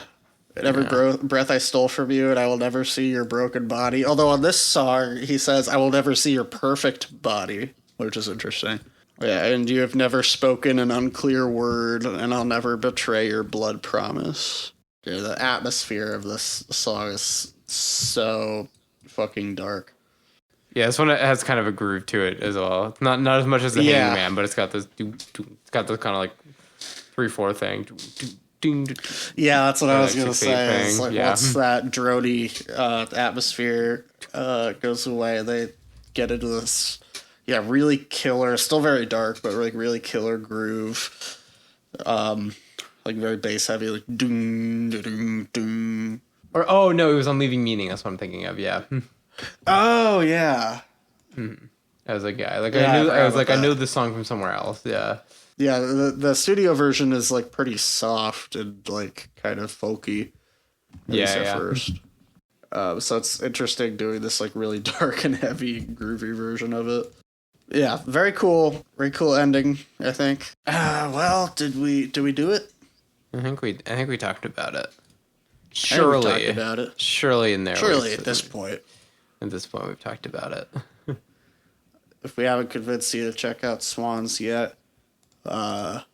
Speaker 1: Every breath I stole from you, and I will never see your broken body. Although on this song, he says, I will never see your perfect body, which is interesting. Yeah, and you have never spoken an unclear word, and I'll never betray your blood promise. Yeah, the atmosphere of this song is so fucking dark.
Speaker 2: Yeah, this one has kind of a groove to it as well. Not as much as the Hanging Man, but it's got this kind of like 3/4 thing.
Speaker 1: Yeah, that's what I was gonna say. It's like once that drony atmosphere goes away, they get into this really killer, still very dark, but like really killer groove. Like very bass heavy, like doom doom doom.
Speaker 2: Or oh no, it was on Leaving Meaning. That's what I'm thinking of. Yeah.
Speaker 1: Oh yeah.
Speaker 2: I was like, I know this song from somewhere else. Yeah.
Speaker 1: Yeah, the studio version is like pretty soft and like kind of folky. At first. So it's interesting doing this like really dark and heavy, groovy version of it. Yeah, very cool ending. I think. Well, did we do it?
Speaker 2: I think we talked about it. Surely,
Speaker 1: we talked about it.
Speaker 2: Surely in there.
Speaker 1: Surely at this point.
Speaker 2: At this point, we've talked about it.
Speaker 1: If we haven't convinced you to check out Swans yet, well,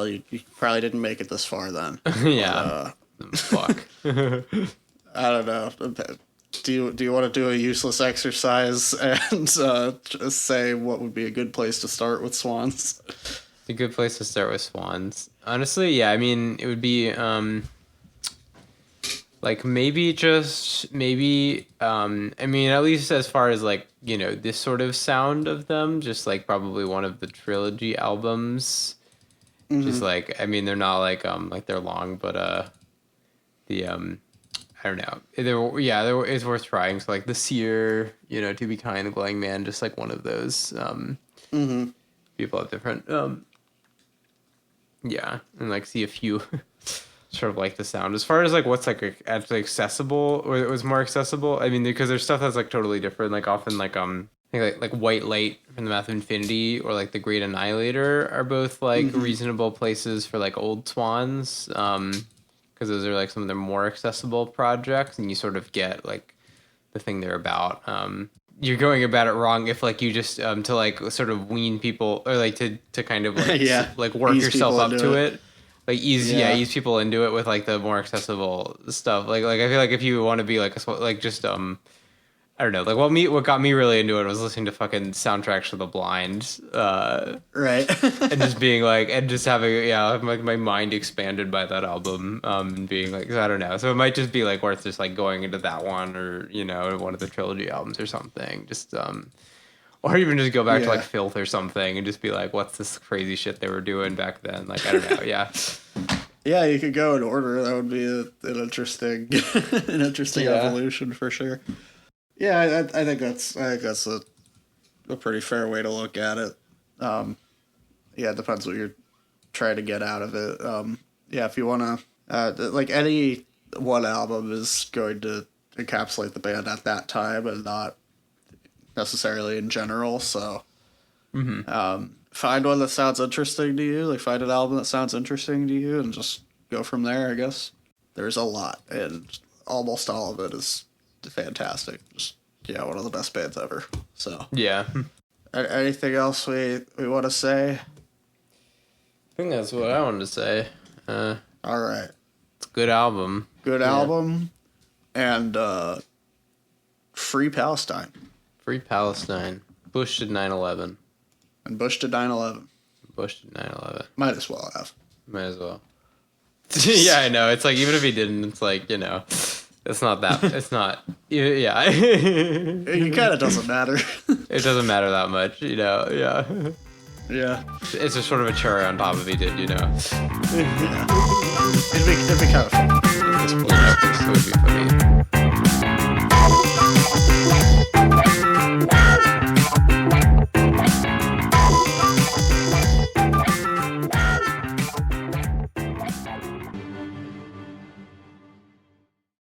Speaker 1: you probably didn't make it this far then.
Speaker 2: Yeah. Fuck.
Speaker 1: I don't know. Do you want to do a useless exercise and just say what would be a good place to start with Swans?
Speaker 2: A good place to start with Swans. Honestly, yeah. I mean, it would be like maybe. I mean, at least as far as like this sort of sound of them, just like probably one of the trilogy albums. Mm-hmm. Just like I mean, they're not like they're long, but I don't know. It's worth trying. So like the Seer, To Be Kind, the Glowing Man, just like one of those. People have different. And like see a few sort of like the sound. As far as like what's like actually accessible, or it was more accessible. I mean, because there's stuff that's like totally different. Like often like I think like White Light from the Math of Infinity or like The Great Annihilator are both like reasonable places for like old Swans. Because those are like some of their more accessible projects, and you sort of get like the thing they're about. You're going about it wrong if like you just to like sort of wean people or like to kind of like like work yourself up to it. Like ease people into it with like the more accessible stuff. Like I feel like if you want to be like just I don't know. Like what got me really into it was listening to fucking soundtracks for the blind.
Speaker 1: Right.
Speaker 2: And just being like, and just having, like my mind expanded by that album. And being like, I don't know. So it might just be like worth just like going into that one or, one of the trilogy albums or something. Just, or even just go back to like Filth or something and just be like, what's this crazy shit they were doing back then? Like, I don't know. Yeah.
Speaker 1: Yeah, you could go in order. That would be an interesting, evolution for sure. Yeah, I think that's a pretty fair way to look at it. It depends what you're trying to get out of it. If you want to, like any one album is going to encapsulate the band at that time and not necessarily in general. So, find one that sounds interesting to you. Like find an album that sounds interesting to you, and just go from there. I guess there's a lot, and almost all of it is fantastic. Just one of the best bands ever. So
Speaker 2: yeah.
Speaker 1: Anything else we want to say?
Speaker 2: I think that's what I wanted to say.
Speaker 1: All right.
Speaker 2: It's a good album.
Speaker 1: Good album. And Free Palestine.
Speaker 2: Free Palestine. Bush did 9/11.
Speaker 1: And Bush did 9/11.
Speaker 2: Bush did 9/11.
Speaker 1: Might as well have.
Speaker 2: Might as well. Yeah, I know. It's like, even if he didn't, it's like, you know, it's not that. It's not. Yeah.
Speaker 1: It kind of doesn't matter.
Speaker 2: It doesn't matter that much, you know. Yeah.
Speaker 1: Yeah.
Speaker 2: It's just sort of a cherry on top if he did, you know.
Speaker 1: Yeah. It'd be kind of fun at this point.
Speaker 2: Yeah, it would be funny.